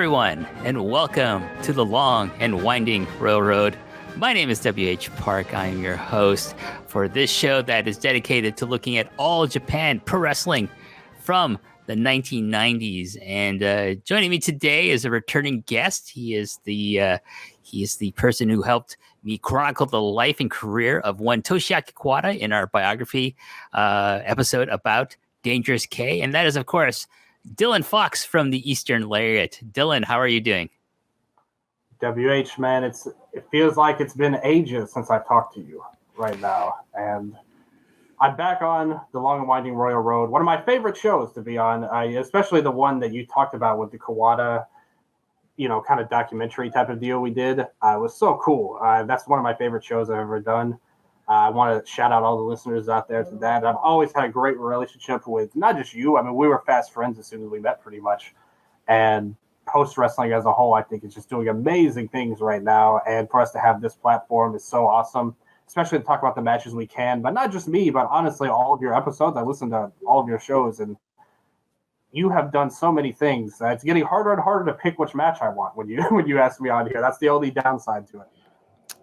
everyone, and welcome to the long and winding railroad. My name is W.H. Park. I am your host for this show that is dedicated to looking at all Japan pro wrestling from the 1990s. And joining me today is a returning guest. He is the person who helped me chronicle the life and career of one Toshiaki Kawada in our biography episode about Dangerous K. And that is, of course, Dylan Fox from the Eastern Lariat. Dylan, how are you doing? WH, man, it feels like it's been ages since I've talked to you right now. And I'm back on the long and winding Royal Road. One of my favorite shows to be on, especially the one that you talked about with the Kawada, kind of documentary type of deal we did. It was so cool. That's one of my favorite shows I've ever done. I want to shout out all the listeners out there to that. I've always had a great relationship with not just you. I mean, we were fast friends as soon as we met, pretty much. And post-wrestling as a whole, I think, is just doing amazing things right now. And for us to have this platform is so awesome, especially to talk about the matches we can. But not just me, but honestly, all of your episodes. I listen to all of your shows, and you have done so many things. It's getting harder and harder to pick which match I want when you ask me on here. That's the only downside to it.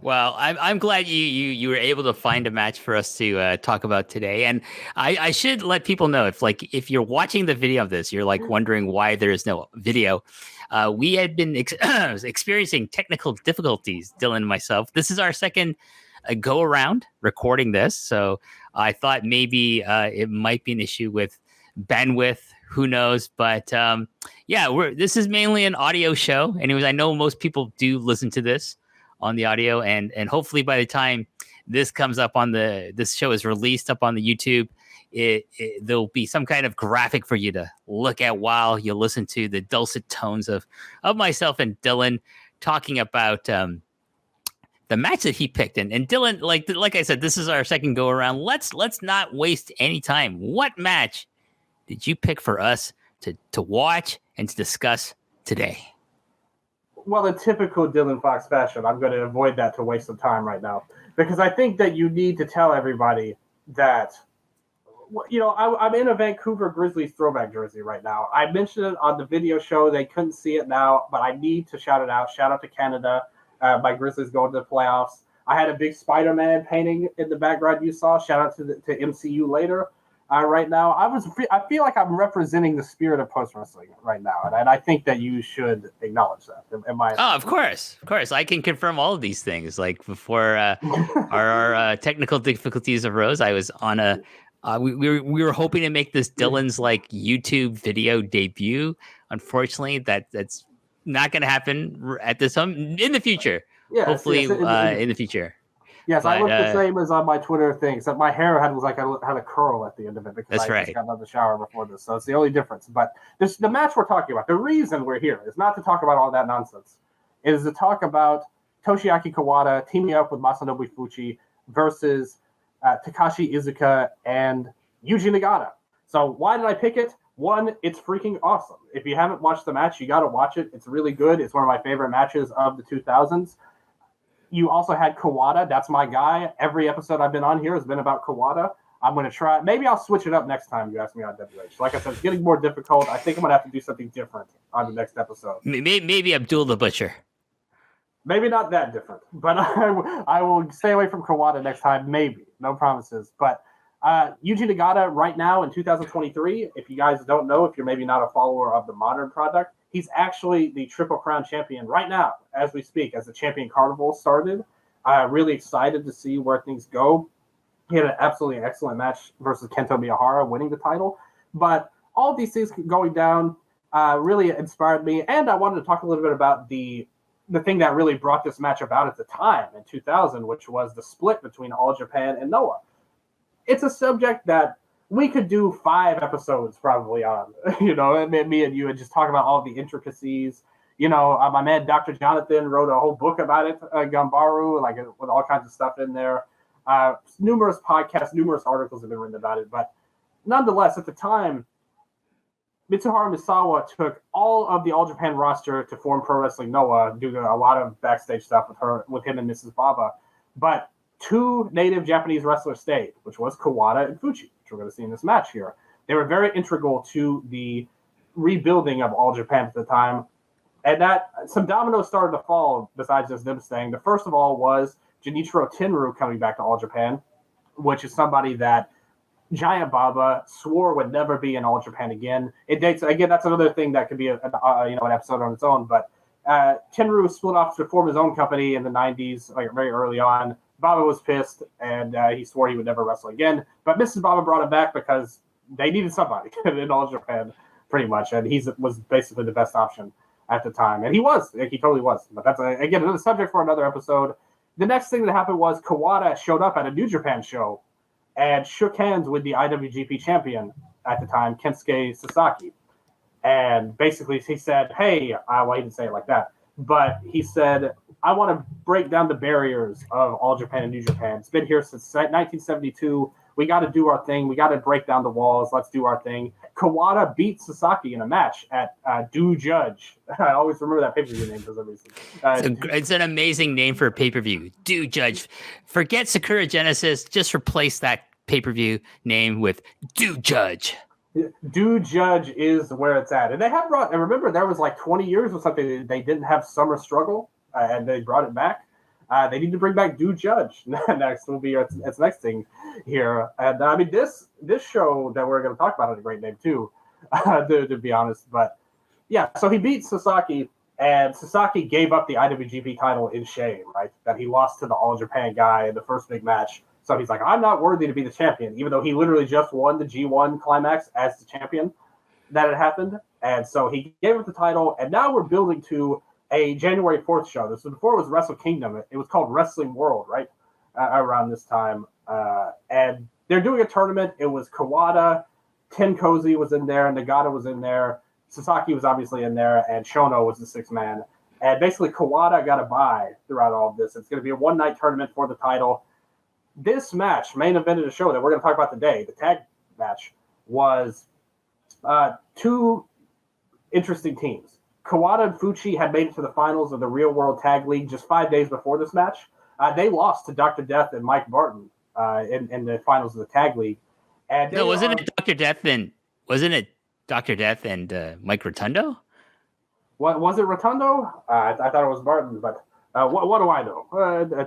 Well, I'm glad you were able to find a match for us to talk about today. And I should let people know, if you're watching the video of this, you're wondering why there is no video. We had been experiencing technical difficulties, Dylan and myself. This is our second go around recording this, so I thought maybe it might be an issue with bandwidth. Who knows? But this is mainly an audio show. Anyways, I know most people do listen to this on the audio, and hopefully by the time this comes up on this show is released up on the YouTube, there'll be some kind of graphic for you to look at while you listen to the dulcet tones of myself and Dylan talking about the match that he picked. And Dylan, like I said, this is our second go around. Let's not waste any time. What match did you pick for us to watch and to discuss today? Well, in typical Dylan Fox fashion, I'm going to avoid that to waste some time right now, because I think that you need to tell everybody that, I'm in a Vancouver Grizzlies throwback jersey right now. I mentioned it on the video show. They couldn't see it now, but I need to shout it out. Shout out to Canada. My Grizzlies going to the playoffs. I had a big Spider-Man painting in the background you saw. Shout out to MCU later. Right now, I feel like I'm representing the spirit of post wrestling right now, and I think that you should acknowledge that. Of course, I can confirm all of these things. Like before our technical difficulties arose, I was on we were hoping to make this Dylan's YouTube video debut. Unfortunately, that's not going to happen at this time. In the future. Yes, hopefully in the future. Yes, I look the same as on my Twitter thing, except my hair had a curl at the end of it because just got out of the shower before this. So it's the only difference. But the match we're talking about, the reason we're here is not to talk about all that nonsense. It is to talk about Toshiaki Kawada teaming up with Masanobu Fuchi versus Takashi Iizuka and Yuji Nagata. So why did I pick it? One, it's freaking awesome. If you haven't watched the match, you got to watch it. It's really good. It's one of my favorite matches of the 2000s. You also had Kawada. That's my guy. Every episode I've been on here has been about Kawada. I'm going to try. Maybe I'll switch it up next time you ask me on WH. Like I said, it's getting more difficult. I think I'm going to have to do something different on the next episode. Maybe Abdul the Butcher. Maybe not that different. But I will stay away from Kawada next time. Maybe. No promises. But Yuji Nagata right now in 2023, if you guys don't know, if you're maybe not a follower of the modern product, he's actually the Triple Crown champion right now, as we speak, as the Champion Carnival started. Really excited to see where things go. He had an absolutely excellent match versus Kento Miyahara, winning the title. But all of these things going down really inspired me. And I wanted to talk a little bit about the thing that really brought this match about at the time in 2000, which was the split between All Japan and Noah. It's a subject that we could do 5 episodes probably on, and me and you, and just talk about all the intricacies. My man Dr. Jonathan wrote a whole book about it, Gambaru, with all kinds of stuff in there. Numerous podcasts, numerous articles have been written about it. But nonetheless, at the time, Mitsuharu Misawa took all of the All Japan roster to form Pro Wrestling Noah due to a lot of backstage stuff with him and Mrs. Baba. But 2 native Japanese wrestlers stayed, which was Kawada and Fuchi, which we're going to see in this match here. They were very integral to the rebuilding of All Japan at the time. And that some dominoes started to fall besides just them staying. The first of all was Junichiro Tenryu coming back to All Japan, which is somebody that Giant Baba swore would never be in All Japan again. It dates again. That's another thing that could be an episode on its own. But Tenryu split off to form his own company in the '90s, like very early on. Baba was pissed, and he swore he would never wrestle again. But Mrs. Baba brought him back because they needed somebody in All Japan, pretty much, and he was basically the best option at the time, and he totally was. But that's again another subject for another episode. The next thing that happened was Kawada showed up at a New Japan show and shook hands with the IWGP champion at the time, Kensuke Sasaki. And basically he said, hey, well, he didn't say it like that, but he said, I want to break down the barriers of All Japan and New Japan. It's been here since 1972. We got to do our thing. We got to break down the walls. Let's do our thing. Kawada beat Sasaki in a match at Do Judge. I always remember that pay-per-view name for some reason. It's an amazing name for a pay-per-view. Do Judge. Forget Sakura Genesis. Just replace that pay-per-view name with Do Judge. Do Judge is where it's at. And they have brought, and remember, there was like 20 years or something. They didn't have Summer Struggle, and they brought it back. They need to bring back Do Judge. Next will be its next thing here. And I mean, this show that we're going to talk about is a great name too, to be honest. But yeah, so he beat Sasaki, and Sasaki gave up the IWGP title in shame, right? That he lost to the All Japan guy in the first big match. So he's like, I'm not worthy to be the champion, even though he literally just won the G1 climax as the champion that had happened. And so he gave up the title, and now we're building to a January 4th show. This was before it was Wrestle Kingdom. It was called Wrestling World, right? Around this time. And they're doing a tournament. It was Kawada, Tenkozy was in there, Nagata was in there, Sasaki was obviously in there, and Shono was the sixth man. And basically Kawada got a bye throughout all of this. It's going to be a one-night tournament for the title. This match, main event of the show that we're going to talk about today, the tag match, was two interesting teams. Kawada and Fuchi had made it to the finals of the Real World Tag League just 5 days before this match. They lost to Dr. Death and Mike Barton in the finals of the Tag League. And no, wasn't it Dr. Death and Mike Rotundo? What was it, Rotundo? I thought it was Barton, but what do I know?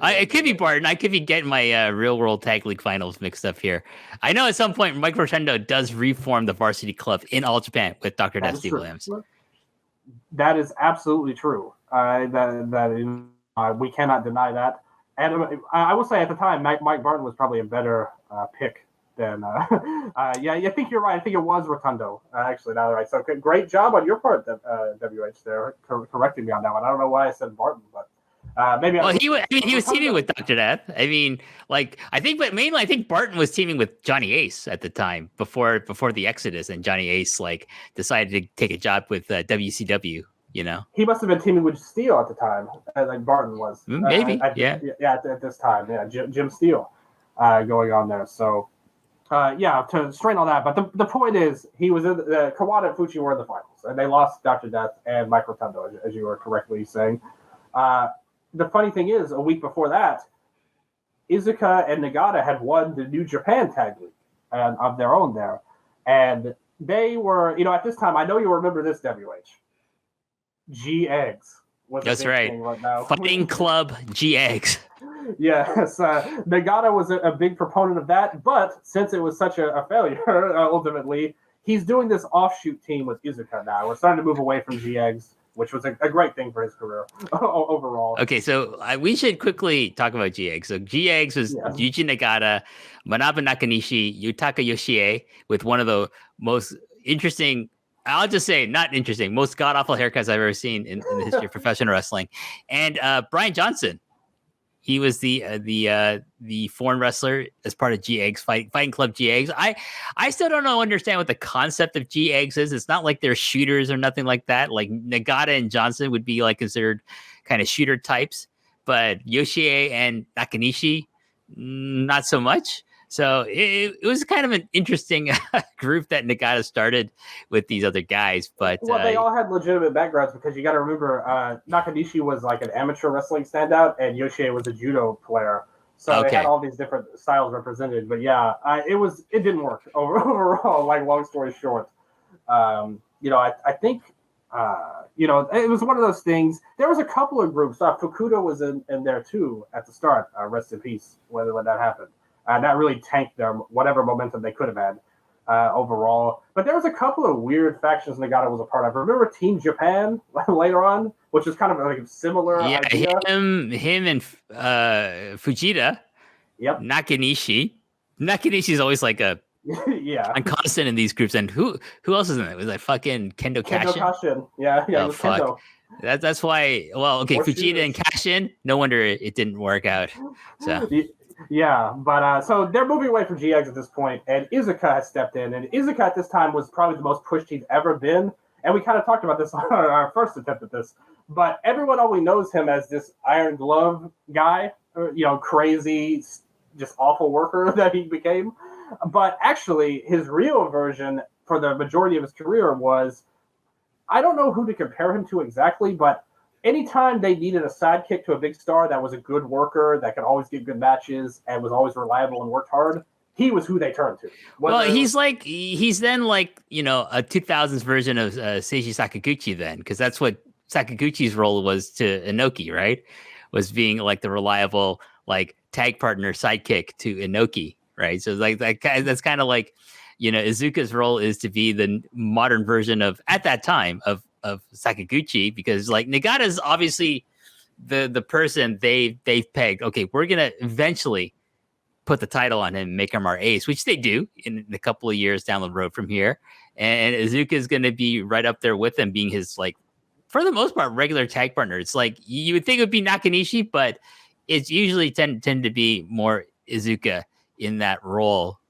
It could be Barton. I could be getting my Real World Tag League finals mixed up here. I know at some point Mike Rotundo does reform the Varsity Club in All Japan with Dr. Death Steve Williams. That is absolutely true. We cannot deny that. And I will say at the time, Mike Barton was probably a better pick than. I think you're right. I think it was Rotundo. Actually, now right. So great job on your part, WH. There correcting me on that one. I don't know why I said Barton, but maybe. Well, he was teaming with Dr. Death. I mean, I think Barton was teaming with Johnny Ace at the time before the Exodus, and Johnny Ace decided to take a job with WCW. You know, he must have been teaming with Steele at the time, like Barton was. Maybe, at this time, Jim Steele going on there. So, to strain all that. But the point is, he was in Kawada and Fuchi were in the finals, and they lost Dr. Death and Mike Rotundo, as you were correctly saying. The funny thing is, a week before that, Iizuka and Nagata had won the New Japan Tag League of their own there, and they were, at this time, I know you remember this, WH. G-Eggs. That's right. Now. Fighting Club G-Eggs. Yes. Nagata was a big proponent of that, but since it was such a failure, ultimately, he's doing this offshoot team with Iizuka now. We're starting to move away from G-Eggs, which was a great thing for his career overall. Okay, so we should quickly talk about G-Eggs. So G-Eggs was Yuji Nagata, Manabu Nakanishi, Yutaka Yoshie, with one of the most interesting, I'll just say not interesting, most god-awful haircuts I've ever seen in the history of professional wrestling. And Brian Johnson, he was the foreign wrestler as part of G-Eggs, Fighting Club G-Eggs. I still don't understand what the concept of G-Eggs is. It's not like they're shooters or nothing like that. Like Nagata and Johnson would be considered kind of shooter types, but Yoshie and Nakanishi, not so much. So it was kind of an interesting group that Nagata started with these other guys. But they all had legitimate backgrounds, because you got to remember Nakanishi was like an amateur wrestling standout, and Yoshie was a judo player. So they had all these different styles represented. But it didn't work overall. Long story short, I think It was one of those things. There was a couple of groups. Fukuda was in there too at the start. Rest in peace when that happened. That really tanked their whatever momentum they could have had overall. But there was a couple of weird factions Nagata was a part of. Remember Team Japan later on, which is kind of like a similar idea. Him and Fujita. Yep. Nakanishi. Nakanishi's always like a constant in these groups. And who else is in it? Was that fucking Kendo Kashin? Yeah. Oh, fuck. Kendo. That's why. Well, okay, Fujita and Kashin. No wonder it didn't work out. So. Yeah, but so they're moving away from GX at this point, and Iizuka has stepped in, and Iizuka at this time was probably the most pushed he's ever been, and we kind of talked about this on our first attempt at this, but everyone only knows him as this Iron Glove guy, crazy, just awful worker that he became, but actually his real version for the majority of his career was, I don't know who to compare him to exactly, but anytime they needed a sidekick to a big star that was a good worker, that could always give good matches, and was always reliable and worked hard, he was who they turned to. He's then like, a 2000s version of Seiji Sakaguchi then, because that's what Sakaguchi's role was to Inoki, right? Was being like the reliable, like tag partner sidekick to Inoki, right? So like that's kind of like, Iizuka's role is to be the modern version of, at that time, of Sakaguchi, because like Nagata is obviously the person they've pegged. Okay, we're gonna eventually put the title on him, make him our ace, which they do in a couple of years down the road from here. And Iizuka is gonna be right up there with him, being his, like, for the most part, regular tag partner. It's like you would think it would be Nakanishi, but it's usually tend to be more Iizuka in that role.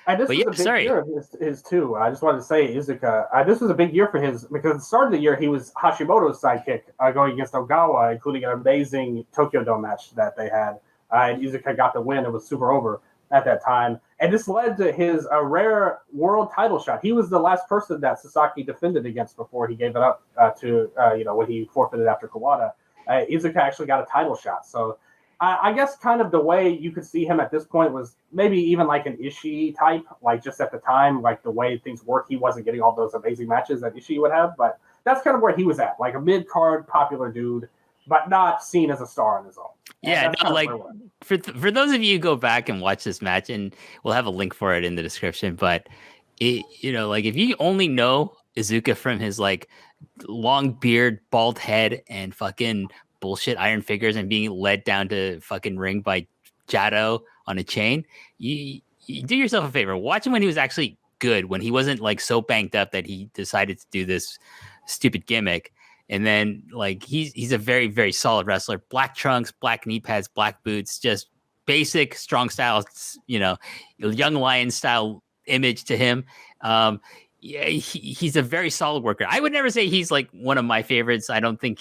And this was a big year of his too. I just wanted to say, Iizuka, this was a big year for his, because at the start of the year, he was Hashimoto's sidekick going against Ogawa, including an amazing Tokyo Dome match that they had. And Iizuka got the win. It was super over at that time. And this led to his rare world title shot. He was the last person that Sasaki defended against before he gave it up when he forfeited after Kawada. Iizuka actually got a title shot. So I guess kind of the way you could see him at this point was maybe even like an Ishii type, like just at the time, like the way things work, he wasn't getting all those amazing matches that Ishii would have, but that's kind of where he was at, like a mid-card popular dude, but not seen as a star on his own. Yeah, no, like for those of you who go back and watch this match, and we'll have a link for it in the description, but like if you only know Iizuka from his like long beard, bald head, and fucking bullshit iron figures and being led down to fucking ring by Jado on a chain, you do yourself a favor. Watch him when he was actually good, when he wasn't like so banged up that he decided to do this stupid gimmick. And then like he's a very, very solid wrestler. Black trunks, black knee pads, black boots, just basic strong style, young lion style image to him. Yeah, he's a very solid worker. I would never say he's like one of my favorites. I don't think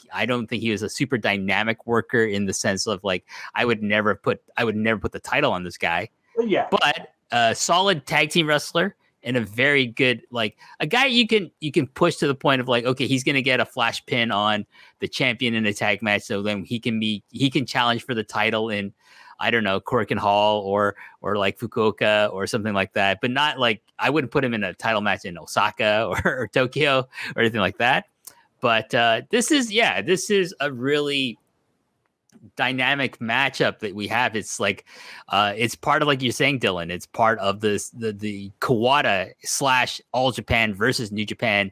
he was a super dynamic worker in the sense of like I would never put the title on this guy. Yeah, but a solid tag team wrestler and a very good, like, a guy you can push to the point of like, okay, he's gonna get a flash pin on the champion in a tag match, so then he can challenge for the title in, I don't know, Korakuen Hall or like Fukuoka or something like that, but not like, I wouldn't put him in a title match in Osaka or Tokyo or anything like that. But this is a really dynamic matchup that we have. It's like it's part of, like you're saying, Dylan, it's part of this the Kawada / All Japan versus New Japan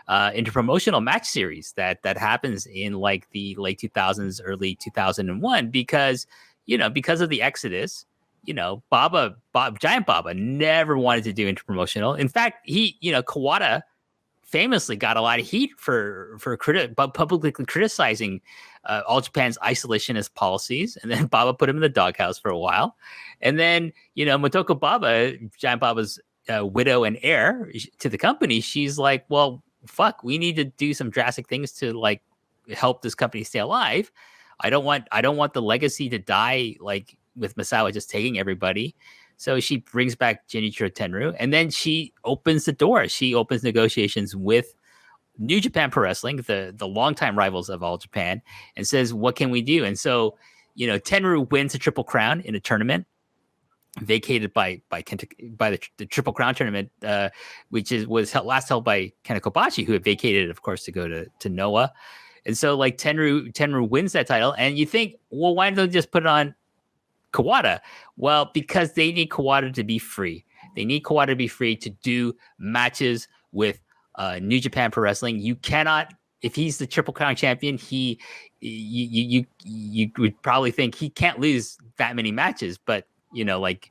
interpromotional match series that happens in like the late 2000s, early 2001, because of the exodus. Giant Baba never wanted to do interpromotional. In fact, Kawada famously got a lot of heat for publicly criticizing All Japan's isolationist policies, and then Baba put him in the doghouse for a while, and then Motoko Baba, Giant Baba's widow and heir to the company, she's like, well, fuck, we need to do some drastic things to like help this company stay alive. I don't want the legacy to die, like with Misawa just taking everybody. So she brings back Genichiro Tenryu, and then she opens the door. She opens negotiations with New Japan Pro Wrestling, the longtime rivals of All Japan, and says, what can we do? And so, Tenryu wins a Triple Crown in a tournament. vacated by the Triple Crown tournament, which was last held by Kenta Kobashi, who had vacated, of course, to go to Noah. And so like Tenryu wins that title, and you think, well, why don't they just put it on Kawada? Well, because they need Kawada to be free. They need Kawada to be free to do matches with New Japan Pro Wrestling. You cannot, if he's the Triple Crown champion, you would probably think he can't lose that many matches. But like,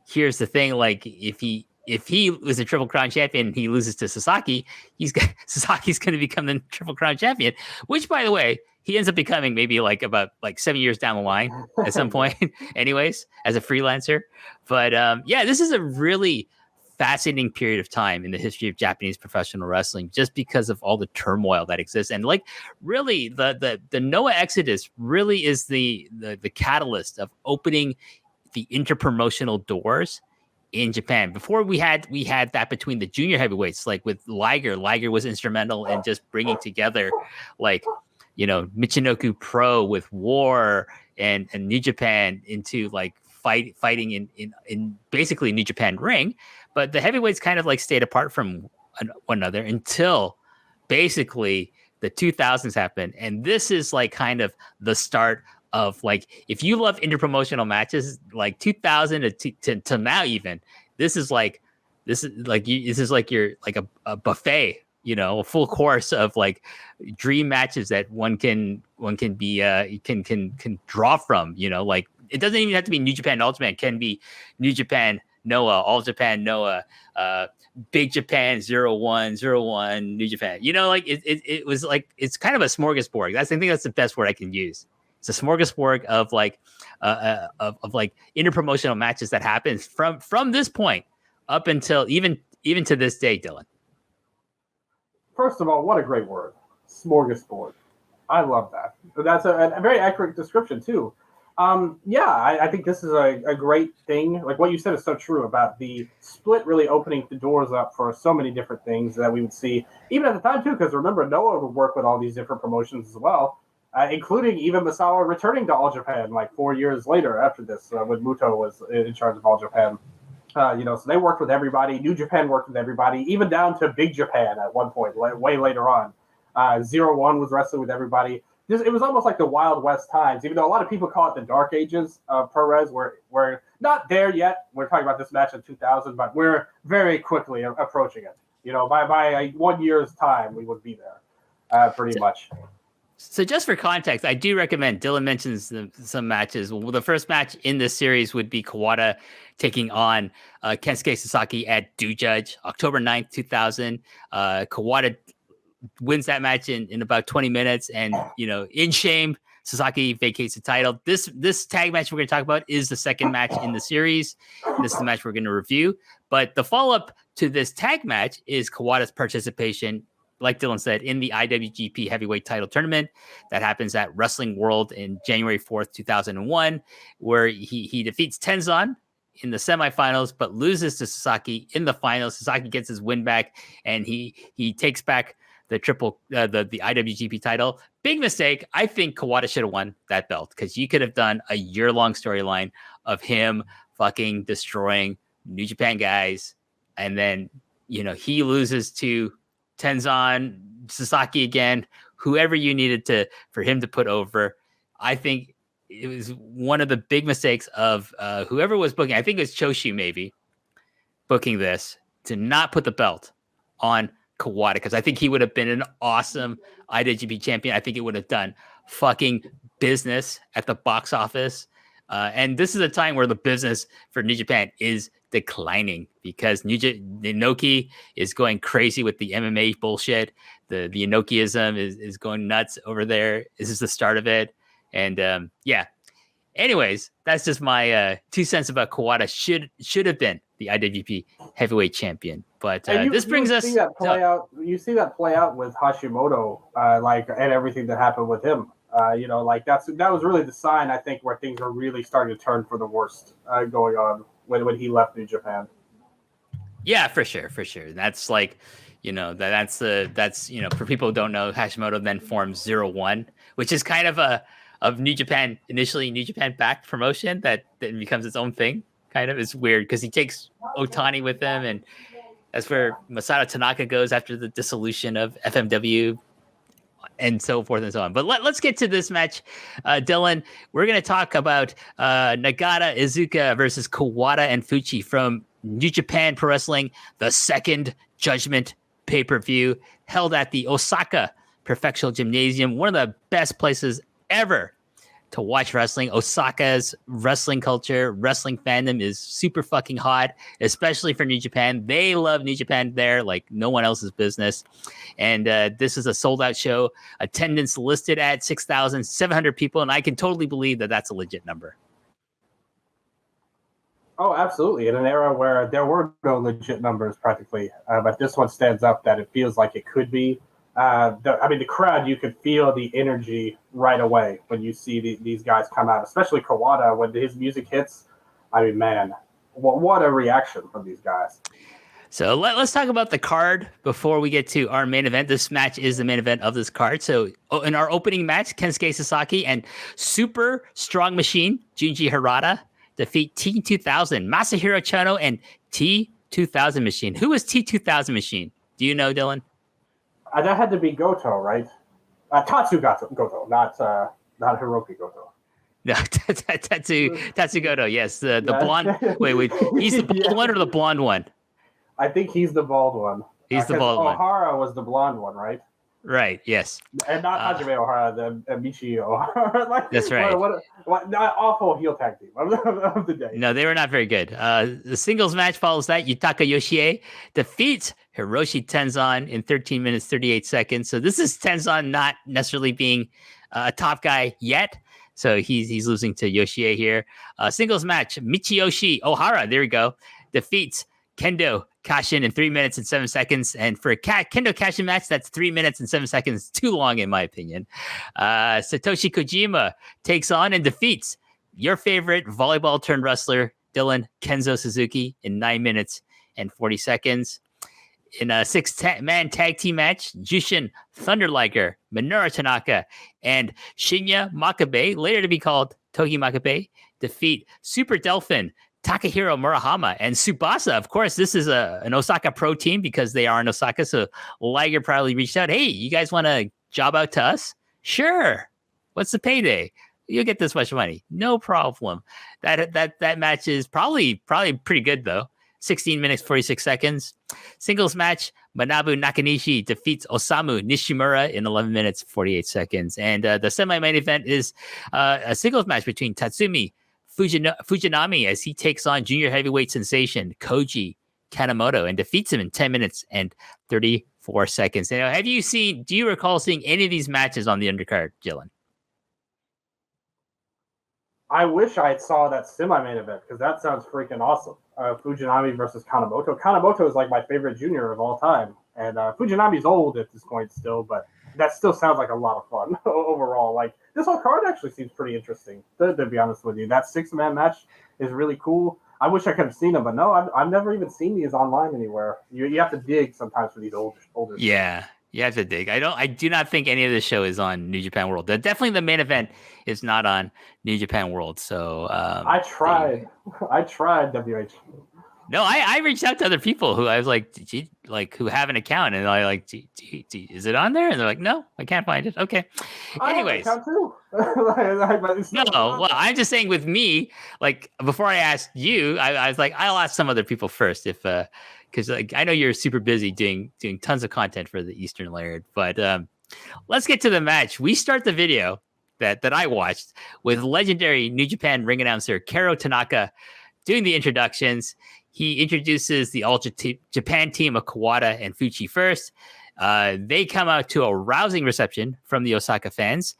here's the thing: like, if he was a Triple Crown champion and he loses to Sasaki, Sasaki's going to become the Triple Crown champion. Which, by the way, he ends up becoming maybe about 7 years down the line at some point, anyways, as a freelancer. But this is a really fascinating period of time in the history of Japanese professional wrestling, just because of all the turmoil that exists. And like, really, the Noah exodus really is the catalyst of opening the inter-promotional doors in Japan. Before we had that between the junior heavyweights, like with Liger. Liger was instrumental in just bringing together, like, Michinoku Pro with War and New Japan into like fighting in basically New Japan ring. But the heavyweights kind of like stayed apart from one another until basically the 2000s happened. And this is like kind of the start of, like, if you love interpromotional matches, like 2000 to now, even this is like you're like a buffet, a full course of like dream matches that one can draw from. Like, it doesn't even have to be New Japan All Japan. It can be New Japan Noah, All Japan Noah, Big Japan 01, New Japan. Like it was like, it's kind of a smorgasbord. I think that's the best word I can use. It's a smorgasbord of like of like interpromotional matches that happen from this point up until even to this day, Dylan. First of all, what a great word, smorgasbord. I love that. That's a very accurate description too. I think this is a great thing. Like what you said is so true about the split really opening the doors up for so many different things that we would see, even at the time too, because remember, Noah would work with all these different promotions as well. Including even Misawa returning to All Japan like 4 years later after this, when Muto was in charge of All Japan. So they worked with everybody. New Japan worked with everybody, even down to Big Japan at one point, way later on. 01 was wrestling with everybody. It was almost like the Wild West times, even though a lot of people call it the Dark Ages of pro res. We're not there yet. We're talking about this match in 2000, but we're very quickly approaching it. By 1 year's time, we would be there, pretty much. So just for context, I do recommend, Dylan mentions some matches. Well, the first match in this series would be Kawada taking on Kensuke Sasaki at Do Judge, October 9th, 2000. Kawada wins that match in about 20 minutes. And, in shame, Sasaki vacates the title. This tag match we're going to talk about is the second match in the series. This is the match we're going to review. But the follow-up to this tag match is Kawada's participation, like Dylan said, in the IWGP Heavyweight Title Tournament that happens at Wrestling World in January 4th, 2001, where he defeats Tenzan in the semifinals, but loses to Sasaki in the finals. Sasaki gets his win back, and he takes back the IWGP title. Big mistake. I think Kawada should have won that belt, because you could have done a year-long storyline of him fucking destroying New Japan guys, and then he loses to Tenzan, Sasaki again, whoever you needed for him to put over. I think it was one of the big mistakes of whoever was booking. I think it was Choshu maybe booking this, to not put the belt on Kawada, because I think he would have been an awesome IWGP champion. I think it would have done fucking business at the box office. And this is a time where the business for New Japan is declining, because Inoki is going crazy with the MMA bullshit. The Inokiism is going nuts over there. This is the start of it. And anyways, that's just my 2 cents about Kawada. Should have been the IWGP heavyweight champion. But this brings us. You see that play out with Hashimoto, and everything that happened with him. That was really the sign, I think, where things are really starting to turn for the worst going on when he left New Japan. Yeah, for sure. That's like, that's for people who don't know, Hashimoto then forms 01, which is kind of of New Japan, initially New Japan backed promotion that becomes its own thing. kind of. It's weird because he takes Otani with him, and that's where Masato Tanaka goes after the dissolution of FMW and so forth and so on. But let's get to this match, Dylan. We're going to talk about Nagata Iizuka versus Kawada and Fuchi from New Japan Pro Wrestling, the second Judgment pay-per-view held at the Osaka Prefectural Gymnasium, one of the best places ever to watch wrestling. Osaka's wrestling culture, wrestling fandom is super fucking hot, especially for New Japan. They love New Japan there like no one else's business. And this is a sold-out show. Attendance listed at 6,700 people, and I can totally believe that that's a legit number. Oh, absolutely. In an era where there were no legit numbers practically, but this one stands up that it feels like it could be. The crowd, you could feel the energy right away when you see these guys come out, especially Kawada. When his music hits, I mean, man, what a reaction from these guys. So let's talk about the card before we get to our main event. This match is the main event of this card. So in our opening match, Kensuke Sasaki and Super Strong Machine, Junji Harada, defeat T2000, Masahiro Chono, and T2000 Machine. Who is T2000 Machine? Do you know, Dylan? That had to be Goto, right? Tatsu Goto, not Hiroki Goto. No, Tatsu Goto, yes. The blonde. Wait. He's the bald one or the blonde one? I think he's the bald one. He's the bald one. Ohara was the blonde one, right? Right, yes. And not Hajime Ohara, the Michi Ohara. That's right. What awful heel tag team of the day. No, they were not very good. The singles match follows that. Yutaka Yoshie defeats Hiroshi Tenzan in 13 minutes, 38 seconds. So this is Tenzan not necessarily being a top guy yet. So he's losing to Yoshie here. Singles match, Michiyoshi Ohara, there we go, defeats Kendo Kashin in 3 minutes and 7 seconds. And for a Kendo Kashin match, that's 3 minutes and 7 seconds. Too long, in my opinion. Satoshi Kojima takes on and defeats your favorite volleyball turned wrestler, Dylan Kenzo Suzuki, in 9 minutes and 40 seconds. In a 6-man tag team match, Jushin Thunder Liger, Minoru Tanaka, and Shinya Makabe, later to be called Togi Makabe, defeat Super Delphin, Takahiro Murahama, and Tsubasa. Of course, this is an Osaka pro team because they are in Osaka, so Liger probably reached out, hey, you guys want to job out to us? Sure. What's the payday? You'll get this much money. No problem. That match is probably pretty good, though. 16 minutes, 46 seconds. Singles match, Manabu Nakanishi defeats Osamu Nishimura in 11 minutes, 48 seconds. And the semi-main event is a singles match between Tatsumi Fujinami as he takes on junior heavyweight sensation Koji Kanemoto and defeats him in 10 minutes and 34 seconds. Now, do you recall seeing any of these matches on the undercard, Dylan? I wish I saw that semi-main event because that sounds freaking awesome. Fujinami versus Kanemoto. Kanemoto is like my favorite junior of all time. And Fujinami's old at this point still, but that still sounds like a lot of fun overall. Like, this whole card actually seems pretty interesting, to be honest with you. That 6-man match is really cool. I wish I could have seen them, but no, I've never even seen these online anywhere. You have to dig sometimes for these older Yeah. You have to dig. I do not think any of this show is on New Japan World. Definitely the main event is not on New Japan World. So I tried. I tried WH. No, I reached out to other people who I was like, who have an account, and I like, is it on there? And they're like, no, I can't find it. Okay. Anyways. I have an account too. No, well, I'm just saying with me, like before I asked you, I was like, I'll ask some other people first if because like I know you're super busy doing tons of content for the Eastern Lariat. But let's get to the match. We start the video that I watched with legendary New Japan ring announcer Karo Tanaka doing the introductions. He introduces the All Japan team of Kawada and Fuchi first. They come out to a rousing reception from the Osaka fans.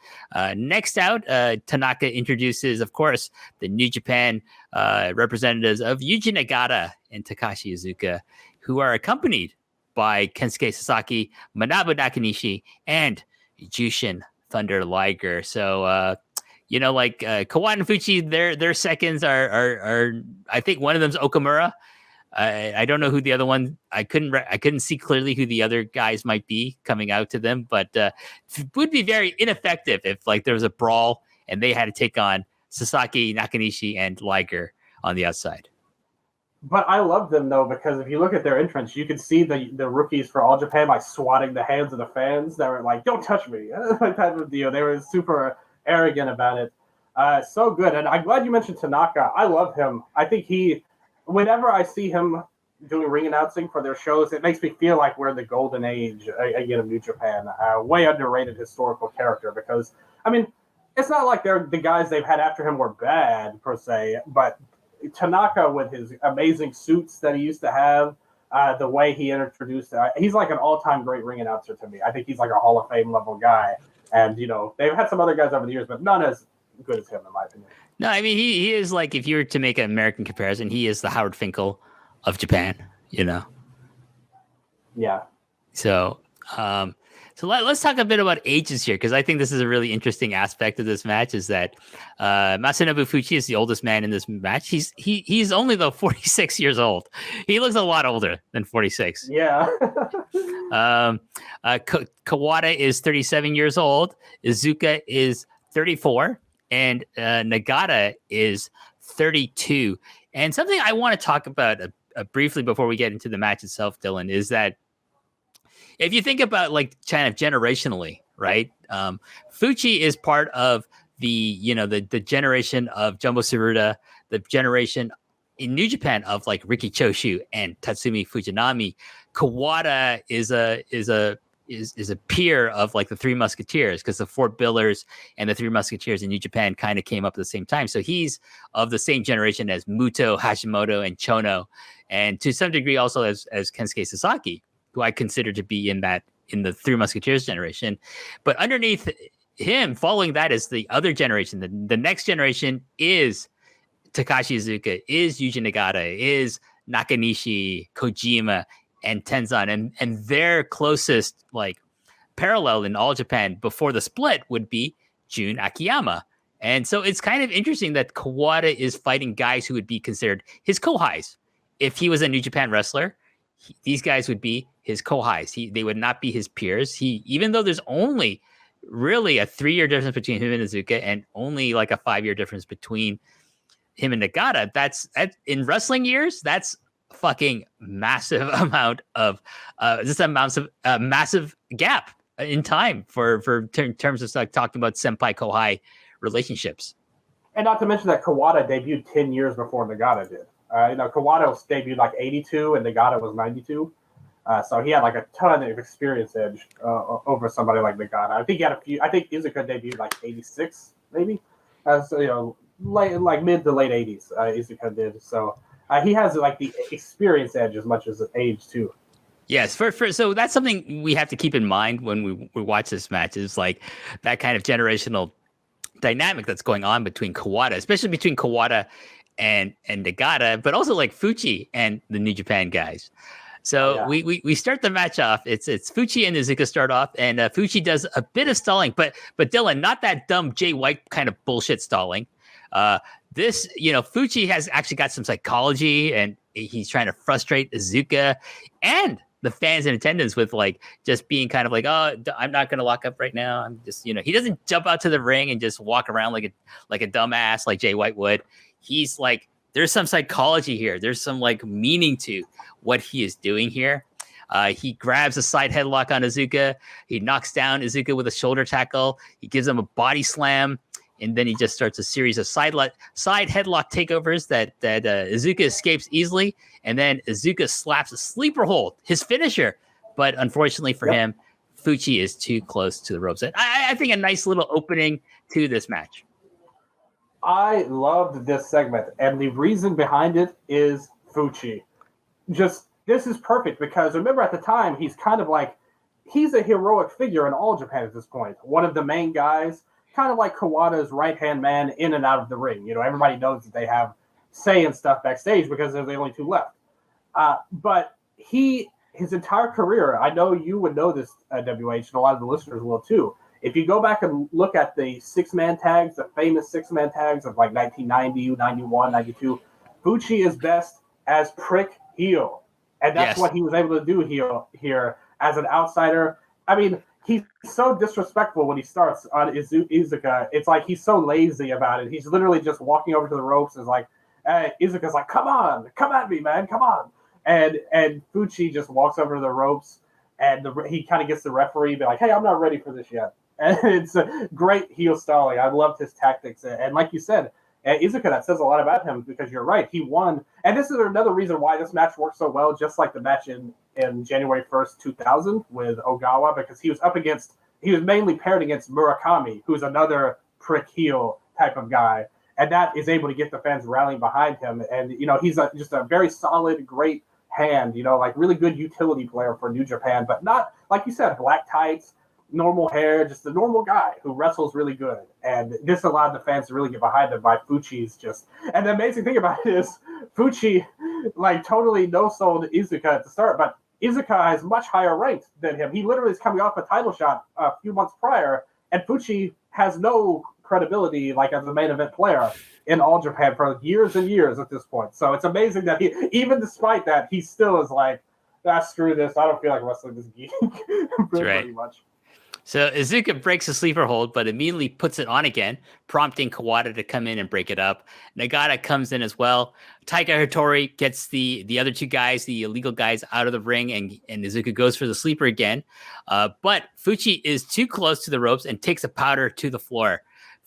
Next out, Tanaka introduces, of course, the New Japan representatives of Yuji Nagata and Takashi Iizuka, who are accompanied by Kensuke Sasaki, Manabu Nakanishi, and Jushin Thunder Liger. So, Kawada and Fuchi, their seconds are I think one of them's Okamura. I don't know who the other one. I couldn't see clearly who the other guys might be coming out to them, but it would be very ineffective if like there was a brawl and they had to take on Sasaki, Nakanishi, and Liger on the outside. But I love them though, because if you look at their entrance, you can see the rookies for All Japan like swatting the hands of the fans that were like, "Don't touch me," like type of deal. They were super arrogant about it. So good, and I'm glad you mentioned Tanaka. I love him. I think whenever I see him doing ring announcing for their shows, it makes me feel like we're in the golden age again of New Japan. Way underrated historical character because I mean, it's not like the guys they've had after him were bad per se, but Tanaka with his amazing suits that he used to have, the way he introduced, he's like an all-time great ring announcer to me. I think he's like a Hall of Fame level guy. And they've had some other guys over the years, but none as good as him, in my opinion. No, I mean he is like, if you were to make an American comparison, he is the Howard Finkel of Japan. Yeah. So, let's talk a bit about ages here, because I think this is a really interesting aspect of this match. Is that Masanobu Fuchi is the oldest man in this match. He's only though 46 years old. He looks a lot older than 46. Yeah. Kawada is 37 years old. Iizuka is 34, and Nagata is 32. And something I want to talk about briefly before we get into the match itself, Dylan, is that if you think about like kind of generationally, right? Fuchi is part of the generation of Jumbo Tsuruta, the generation in New Japan of like Riki Choshu and Tatsumi Fujinami. Kawada is a peer of like the Three Musketeers, because the Fort Billers and the Three Musketeers in New Japan kind of came up at the same time. So he's of the same generation as Muto, Hashimoto, and Chono, and to some degree also as Kensuke Sasaki, who I consider to be in the Three Musketeers generation. But underneath him, following that, is the other generation. The next generation is Takashi Iizuka, is Yuji Nagata, is Nakanishi, Kojima, and Tenzan. And their closest like parallel in All Japan before the split would be Jun Akiyama. And so it's kind of interesting that Kawada is fighting guys who would be considered his kohais. If he was a New Japan wrestler, these guys would be his kohais. They would not be his peers. Even though there's only really a 3-year difference between him and Iizuka, and only like a 5-year difference between him and Nagata, that's in wrestling years, that's fucking massive amount of massive gap in time for terms of like talking about senpai kohai relationships. And not to mention that Kawada debuted 10 years before Nagata did. Kawada was debuted like 82 and Nagata was 92. So he had like a ton of experience edge over somebody like Nagata. I think he had a few. I think Iizuka debuted like 86, maybe. Like mid to late 80s, Iizuka did. So he has like the experience edge as much as the age too. Yes, so that's something we have to keep in mind when we watch this match, is like that kind of generational dynamic that's going on between Kawada, especially between Kawada and Nagata, but also like Fuchi and the New Japan guys. So we start the match off. It's Fuchi and Iizuka start off, and Fuchi does a bit of stalling, but Dylan, not that dumb Jay White kind of bullshit stalling. Fuchi has actually got some psychology, and he's trying to frustrate Iizuka and the fans in attendance with like just being kind of like, oh, I'm not going to lock up right now. I'm just, he doesn't jump out to the ring and just walk around like a dumbass like Jay White would. He's like, there's some psychology here. There's some like meaning to what he is doing here. He grabs a side headlock on Iizuka. He knocks down Iizuka with a shoulder tackle. He gives him a body slam. And then he just starts a series of side headlock takeovers that Iizuka escapes easily. And then Iizuka slaps a sleeper hold, his finisher. But unfortunately for him, Fuchi is too close to the ropes. I think a nice little opening to this match. I loved this segment. And the reason behind it is Fuchi. This is perfect because remember at the time, he's kind of like, he's a heroic figure in All Japan at this point. One of the main guys. Kind of like Kawada's right-hand man in and out of the ring. Everybody knows that they have say and stuff backstage because there's the only two left. But his entire career, I know you would know this, WH, and a lot of the listeners will too. If you go back and look at the six-man tags, the famous six-man tags of like 1990, 91, 92, Fuchi is best as prick heel. And that's what he was able to do here as an outsider. I mean, he's so disrespectful when he starts on Iizuka. It's like he's so lazy about it. He's literally just walking over to the ropes and is like, Iizuka's like, come on, come at me, man, come on. And Fuchi just walks over to the ropes, and he kind of gets the referee, be like, hey, I'm not ready for this yet. And it's a great heel stalling. I loved his tactics. And like you said, Iizuka, that says a lot about him because you're right. He won. And this is another reason why this match worked so well, just like the match in January 1st, 2000 with Ogawa, because he was mainly paired against Murakami, who's another prick heel type of guy. And that is able to get the fans rallying behind him. And, he's just a very solid, great hand, like really good utility player for New Japan, but not, like you said, black tights, normal hair, just a normal guy who wrestles really good. And this allowed the fans to really get behind him by Fuchi's just. And the amazing thing about it is Fuchi, like, totally no-sold Iizuka at the start, but Iizuka is much higher ranked than him. He literally is coming off a title shot a few months prior, and Fuchi has no credibility, like, as a main event player in All Japan for years and years at this point. So it's amazing that he, even despite that, he still is like, screw this. I don't feel like wrestling this geek. Pretty much. So Iizuka breaks the sleeper hold, but immediately puts it on again, prompting Kawada to come in and break it up. Nagata comes in as well. Taika Hattori gets the other two guys, the illegal guys, out of the ring, and Iizuka goes for the sleeper again. But Fuchi is too close to the ropes and takes a powder to the floor.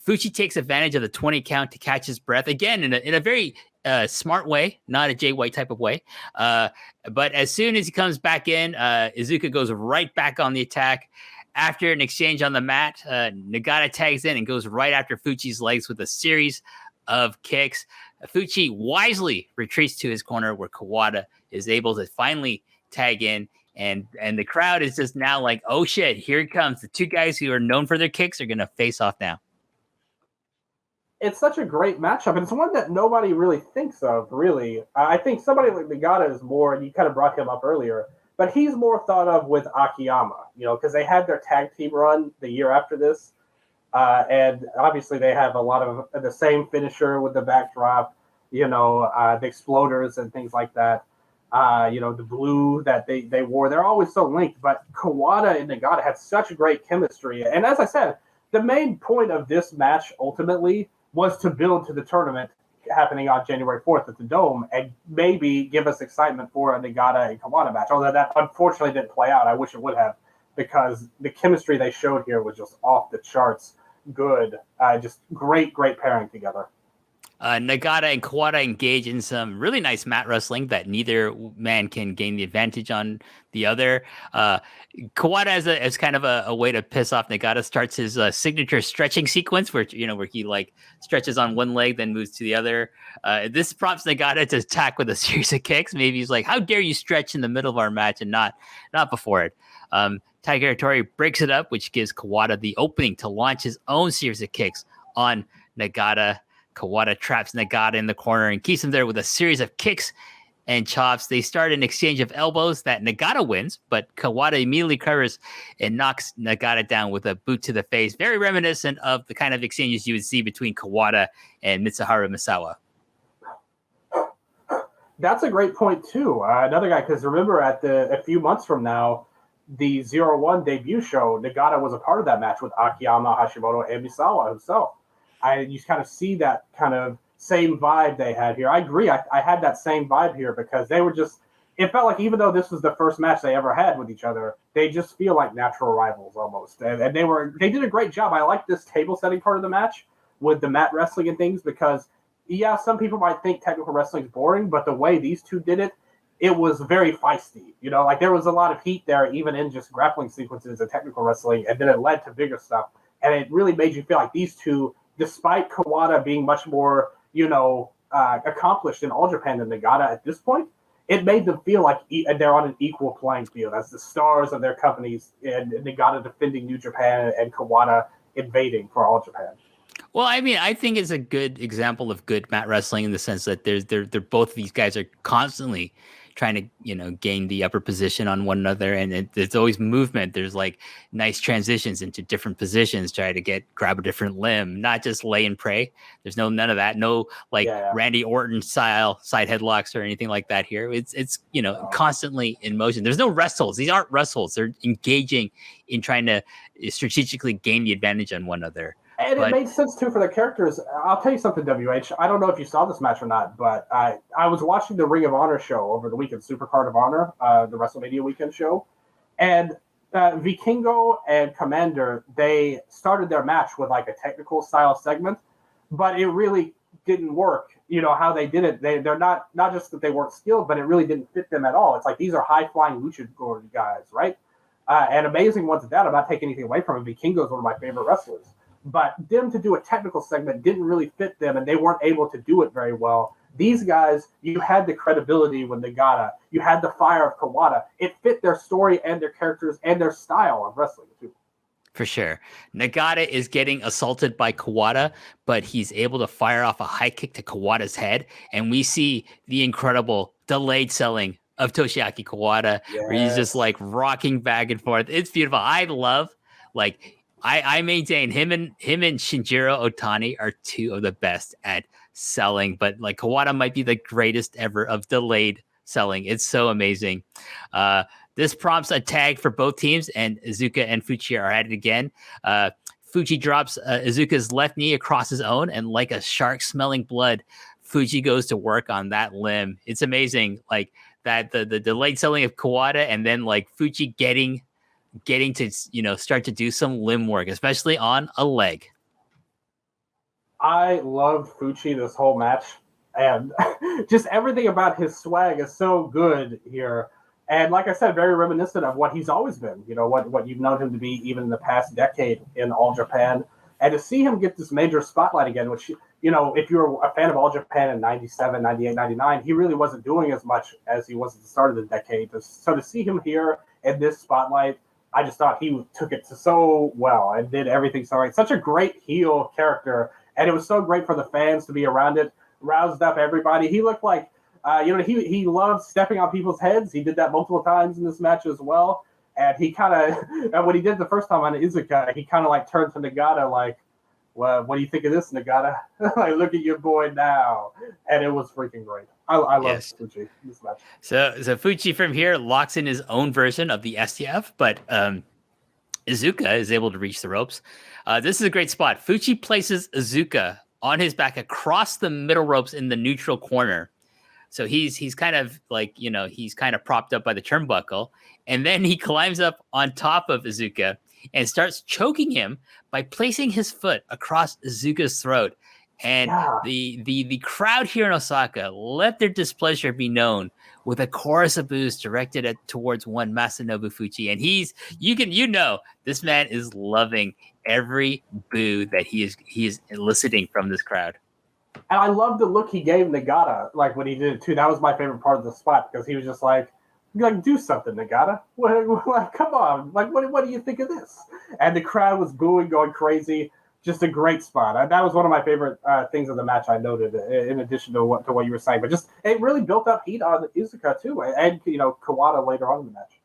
Fuchi takes advantage of the 20 count to catch his breath, again, in a very smart way, not a Jay White type of way. But as soon as he comes back in, Iizuka goes right back on the attack. After an exchange on the mat, Nagata tags in and goes right after Fuchi's legs with a series of kicks. Fuchi wisely retreats to his corner where Kawada is able to finally tag in. And the crowd is just now like, oh shit, here it comes. The two guys who are known for their kicks are going to face off now. It's such a great matchup, and it's one that nobody really thinks of, really. I think somebody like Nagata is more, and you kind of brought him up earlier, but he's more thought of with Akiyama, because they had their tag team run the year after this, and obviously they have a lot of the same finisher with the backdrop, the exploders and things like that, the blue that they wore. They're always so linked, but Kawada and Nagata had such great chemistry, and as I said, the main point of this match ultimately was to build to the tournament happening on January 4th at the Dome and maybe give us excitement for a Nagata and Kawada match. Although that unfortunately didn't play out. I wish it would have, because the chemistry they showed here was just off the charts good. Just great pairing together. Nagata and Kawada engage in some really nice mat wrestling that neither man can gain the advantage on the other. Kawada, as kind of a way to piss off Nagata, starts his signature stretching sequence where he like stretches on one leg, then moves to the other. This prompts Nagata to attack with a series of kicks. Maybe he's like, how dare you stretch in the middle of our match and not before it. Taika Hattori breaks it up, which gives Kawada the opening to launch his own series of kicks on Nagata. Kawada traps Nagata in the corner and keeps him there with a series of kicks and chops. They start an exchange of elbows that Nagata wins, but Kawada immediately covers and knocks Nagata down with a boot to the face. Very reminiscent of the kind of exchanges you would see between Kawada and Mitsuharu Misawa. That's a great point, too. Another guy, because remember, a few months from now, the 0-1 debut show, Nagata was a part of that match with Akiyama, Hashimoto, and Misawa himself. You kind of see that kind of same vibe they had here. I agree. I had that same vibe here because they were just, it felt like even though this was the first match they ever had with each other, they just feel like natural rivals almost. And they did a great job. I like this table setting part of the match with the mat wrestling and things because, yeah, some people might think technical wrestling is boring, but the way these two did it, it was very feisty. Like there was a lot of heat there, even in just grappling sequences and technical wrestling, and then it led to bigger stuff. And it really made you feel like these two, despite Kawada being much more, accomplished in All Japan than Nagata at this point, it made them feel like they're on an equal playing field as the stars of their companies, and Nagata defending New Japan and Kawada invading for All Japan. Well, I mean, I think it's a good example of good mat wrestling in the sense that they're both of these guys are constantly trying to gain the upper position on one another, and there's always movement. There's like nice transitions into different positions, try to grab a different limb, not just lay and pray. There's none of that. No Randy Orton style side headlocks or anything like that here. It's constantly in motion. There's no wrestles. These aren't wrestles. They're engaging in trying to strategically gain the advantage on one another. And it made sense, too, for the characters. I'll tell you something, WH. I don't know if you saw this match or not, but I was watching the Ring of Honor show over the weekend, Supercard of Honor, the WrestleMania weekend show. And Vikingo and Commander, they started their match with like a technical style segment, but it really didn't work. You know, how they did it. They're not just that they weren't skilled, but it really didn't fit them at all. It's like these are high-flying luchador guys, right? And amazing ones at that. I'm not taking anything away from it. Vikingo is one of my favorite wrestlers. But them to do a technical segment didn't really fit them, and they weren't able to do it very well. These guys, you had the credibility with Nagata. You had the fire of Kawada. It fit their story and their characters and their style of wrestling, too. For sure. Nagata is getting assaulted by Kawada, but he's able to fire off a high kick to Kawada's head, and we see the incredible delayed selling of Toshiaki Kawada, where he's just like rocking back and forth. It's beautiful. I love, like, I maintain him and Shinjiro Otani are two of the best at selling, but like Kawada might be the greatest ever of delayed selling. It's so amazing. This prompts a tag for both teams, and Iizuka and Fuchi are at it again. Fuchi drops Iizuka's left knee across his own, and like a shark smelling blood, Fuchi goes to work on that limb. It's amazing, like that the delayed selling of Kawada, and then like Fuchi getting to, you know, start to do some limb work, especially on a leg. I loved Fuchi this whole match, and just everything about his swag is so good here. And like I said, very reminiscent of what he's always been, you know, what you've known him to be even in the past decade in All Japan. And to see him get this major spotlight again, which, you know, if you're a fan of All Japan in 97, 98, 99, he really wasn't doing as much as he was at the start of the decade. So to see him here in this spotlight, I just thought he took it so well and did everything so right. Such a great heel character. And it was so great for the fans to be around it, roused up everybody. He looked like, he loves stepping on people's heads. He did that multiple times in this match as well. And he kind of, when he did the first time on Iizuka, he kind of like turned to Nagata like, well, what do you think of this, Nagata? Like, look at your boy now. And it was freaking great. I love Fuchi in this match. So Fuchi from here locks in his own version of the STF, but Iizuka is able to reach the ropes. This is a great spot. Fuchi places Iizuka on his back across the middle ropes in the neutral corner. So he's kind of like, you know, he's kind of propped up by the turnbuckle. And then he climbs up on top of Iizuka and starts choking him by placing his foot across Iizuka's throat. And the crowd here in Osaka let their displeasure be known with a chorus of boos directed towards one Masanobu Fuchi. And this man is loving every boo that he is eliciting from this crowd. And I love the look he gave Nagata, like when he did it too. That was my favorite part of the spot, because he was just like do something, Nagata. Like, come on, like what do you think of this? And the crowd was booing, going crazy. Just a great spot. That was one of my favorite things of the match I noted, in addition to what you were saying. But just it really built up heat on Iizuka too, and Kawada later on in the match.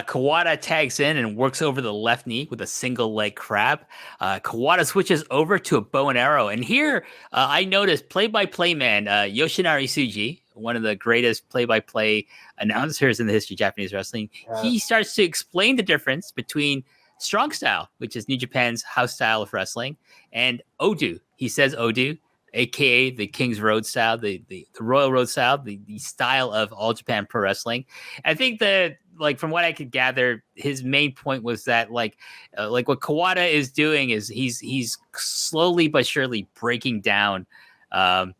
Kawada tags in and works over the left knee with a single leg crab. Kawada switches over to a bow and arrow. And here I noticed play-by-play man Yoshinari Tsuji, one of the greatest play-by-play announcers in the history of Japanese wrestling. Yeah. He starts to explain the difference between strong style, which is New Japan's house style of wrestling, and Odu. He says Odu, aka the King's Road style, the Royal Road style, the style of All Japan Pro Wrestling. I think that, like, from what I could gather, his main point was that like what Kawada is doing is he's slowly but surely breaking down Iizuka's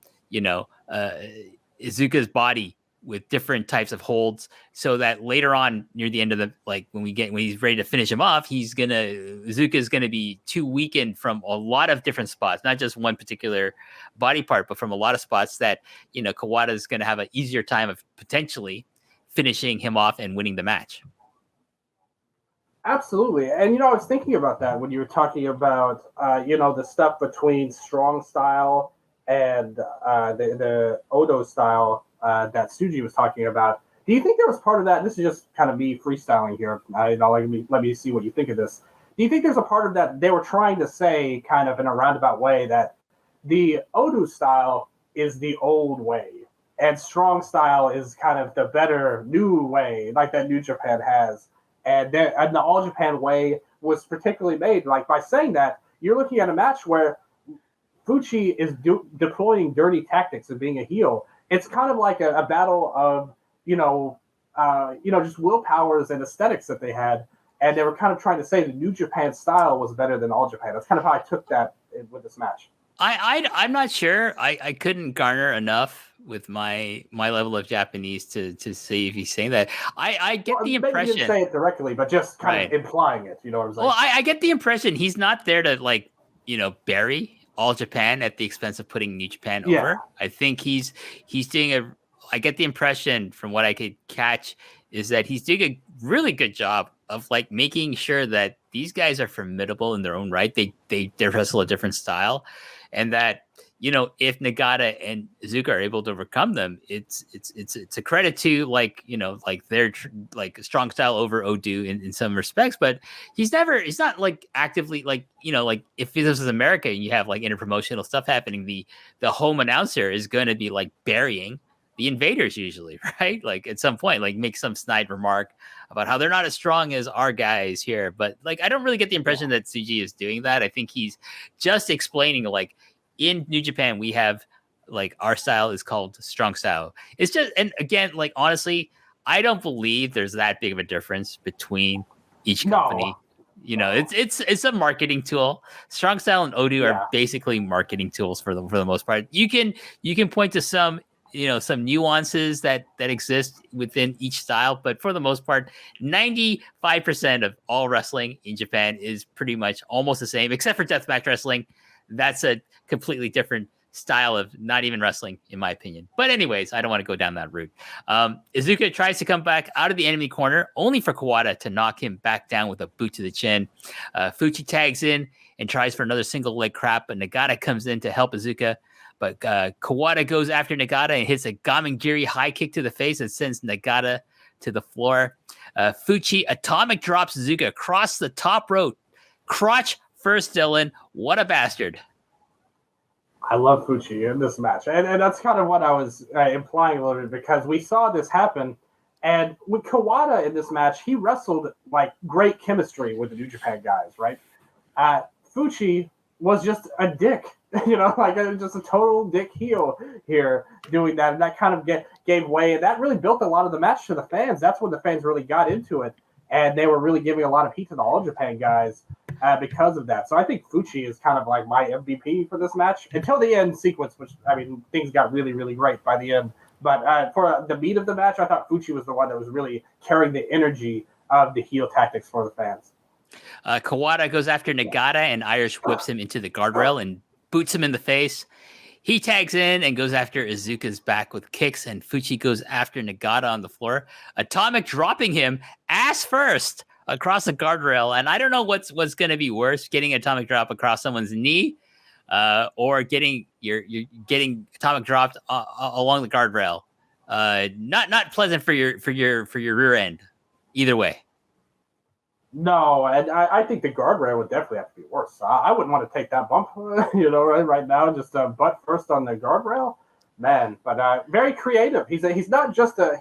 body with different types of holds, so that later on near the end of the, like when he's ready to finish him off, Iizuka is gonna be too weakened from a lot of different spots, not just one particular body part, but from a lot of spots that Kawada is gonna have an easier time of potentially finishing him off and winning the match. Absolutely. And I was thinking about that when you were talking about the stuff between strong style and the Odo style that Tsuji was talking about. Do you think there was part of that? This is just kind of me freestyling here. Let me see what you think of this. Do you think there's a part of that they were trying to say, kind of in a roundabout way, that the Odo style is the old way and strong style is kind of the better new way, like that New Japan has, and the All Japan way was particularly made, like, by saying that, you're looking at a match where Fuchi is deploying dirty tactics and being a heel. It's kind of like a battle of just willpowers and aesthetics that they had, and they were kind of trying to say the New Japan style was better than All Japan. That's kind of how I took that with this match. I'm not sure. I couldn't garner enough with my level of Japanese to see if he's saying that. I get the impression. Maybe he didn't say it directly, but just kind of implying it. You know what I'm saying? Well, I get the impression he's not there to bury All Japan at the expense of putting New Japan over. I think he's doing I get the impression from what I could catch is that he's doing a really good job of like making sure that these guys are formidable in their own right. They wrestle a different style, and that if Nagata and Iizuka are able to overcome them, it's a credit to their strong style over Odu in some respects. But he's not like actively if this was America and you have like interpromotional stuff happening, the home announcer is going to be like burying the invaders usually, right? Like at some point, like make some snide remark about how they're not as strong as our guys here. But like, I don't really get the impression that Tsuji is doing that. I think he's just explaining like in New Japan, we have like our style is called strong style. It's just, and again, like, honestly, I don't believe there's that big of a difference between each company. It's a marketing tool. Strong style and Odu are basically marketing tools for the most part. You can point to some nuances that exist within each style, but for the most part, 95% of all wrestling in Japan is pretty much almost the same, except for deathmatch wrestling. That's a completely different style of not even wrestling, in my opinion. But anyways, I don't want to go down that route. Iizuka tries to come back out of the enemy corner, only for Kawada to knock him back down with a boot to the chin. Fuchi tags in and tries for another single leg crap, but Nagata comes in to help Iizuka. But Kawada goes after Nagata and hits a Gamengiri high kick to the face and sends Nagata to the floor. Fuchi atomic drops Iizuka across the top rope. Crotch first, Dylan. What a bastard. I love Fuchi in this match. And that's kind of what I was implying a little bit, because we saw this happen. And with Kawada in this match, he wrestled like great chemistry with the New Japan guys, right? Fuchi was just a dick. Just a total dick heel here doing that. And that kind of gave way. And that really built a lot of the match to the fans. That's when the fans really got into it. And they were really giving a lot of heat to the All Japan guys because of that. So I think Fuchi is kind of like my MVP for this match until the end sequence, which, I mean, things got really, really great by the end. But for the meat of the match, I thought Fuchi was the one that was really carrying the energy of the heel tactics for the fans. Kawada goes after Nagata and Irish whips him into the guardrail and boots him in the face. He tags in and goes after Iizuka's back with kicks, and Fuchi goes after Nagata on the floor, atomic dropping him ass first across the guardrail. And I don't know what's going to be worse, getting atomic drop across someone's knee, or getting getting atomic dropped along the guardrail. Not pleasant for your rear end. Either way. No, and I think the guardrail would definitely have to be worse. I wouldn't want to take that bump, right now, just butt first on the guardrail, man. But very creative. He's not just a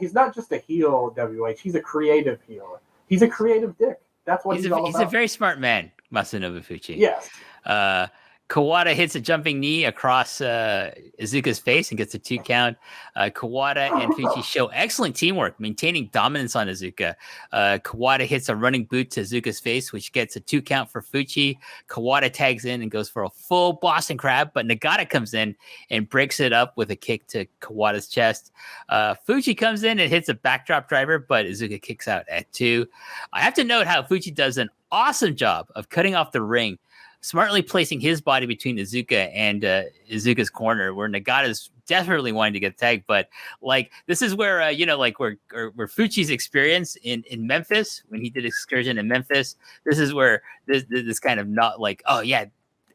heel WH. He's a creative heel. He's a creative dick. That's what he's all about. He's a very smart man, Masanobu Fuchi. Yes. Kawada hits a jumping knee across Iizuka's face and gets a 2 count. Kawada and Fuchi show excellent teamwork, maintaining dominance on Iizuka. Kawada hits a running boot to Iizuka's face, which gets a 2 count for Fuchi. Kawada tags in and goes for a full Boston Crab, but Nagata comes in and breaks it up with a kick to Kawada's chest. Fuchi comes in and hits a backdrop driver, but Iizuka kicks out at 2. I have to note how Fuchi does an awesome job of cutting off the ring, smartly placing his body between Iizuka and Iizuka's corner, where Nagata's desperately wanting to get tagged. But like, this is where where Fuchi's experience in Memphis, when he did excursion in Memphis, this is where this kind of not like, oh yeah,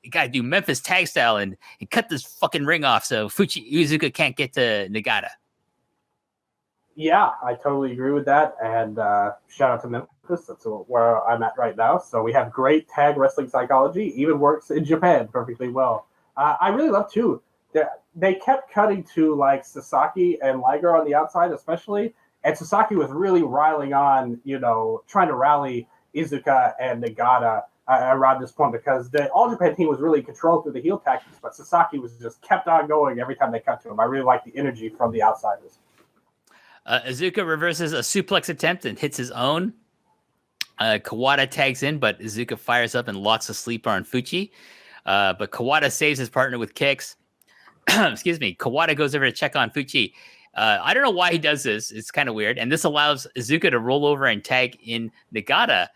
you gotta do Memphis tag style and cut this fucking ring off so Iizuka can't get to Nagata. Yeah, I totally agree with that. And shout out to Memphis. That's where I'm at right now. So we have great tag wrestling psychology. Even works in Japan perfectly well. I really love, too, that they kept cutting to, like, Sasaki and Liger on the outside, especially. And Sasaki was really riling on, trying to rally Iizuka and Nagata around this point because the All Japan team was really controlled through the heel tactics, but Sasaki was just kept on going every time they cut to him. I really like the energy from the outsiders. Iizuka reverses a suplex attempt and hits his own. Kawada tags in, but Iizuka fires up and locks a sleeper on Fuchi. But Kawada saves his partner with kicks. Excuse me. Kawada goes over to check on Fuchi. I don't know why he does this. It's kind of weird. And this allows Iizuka to roll over and tag in Nagata.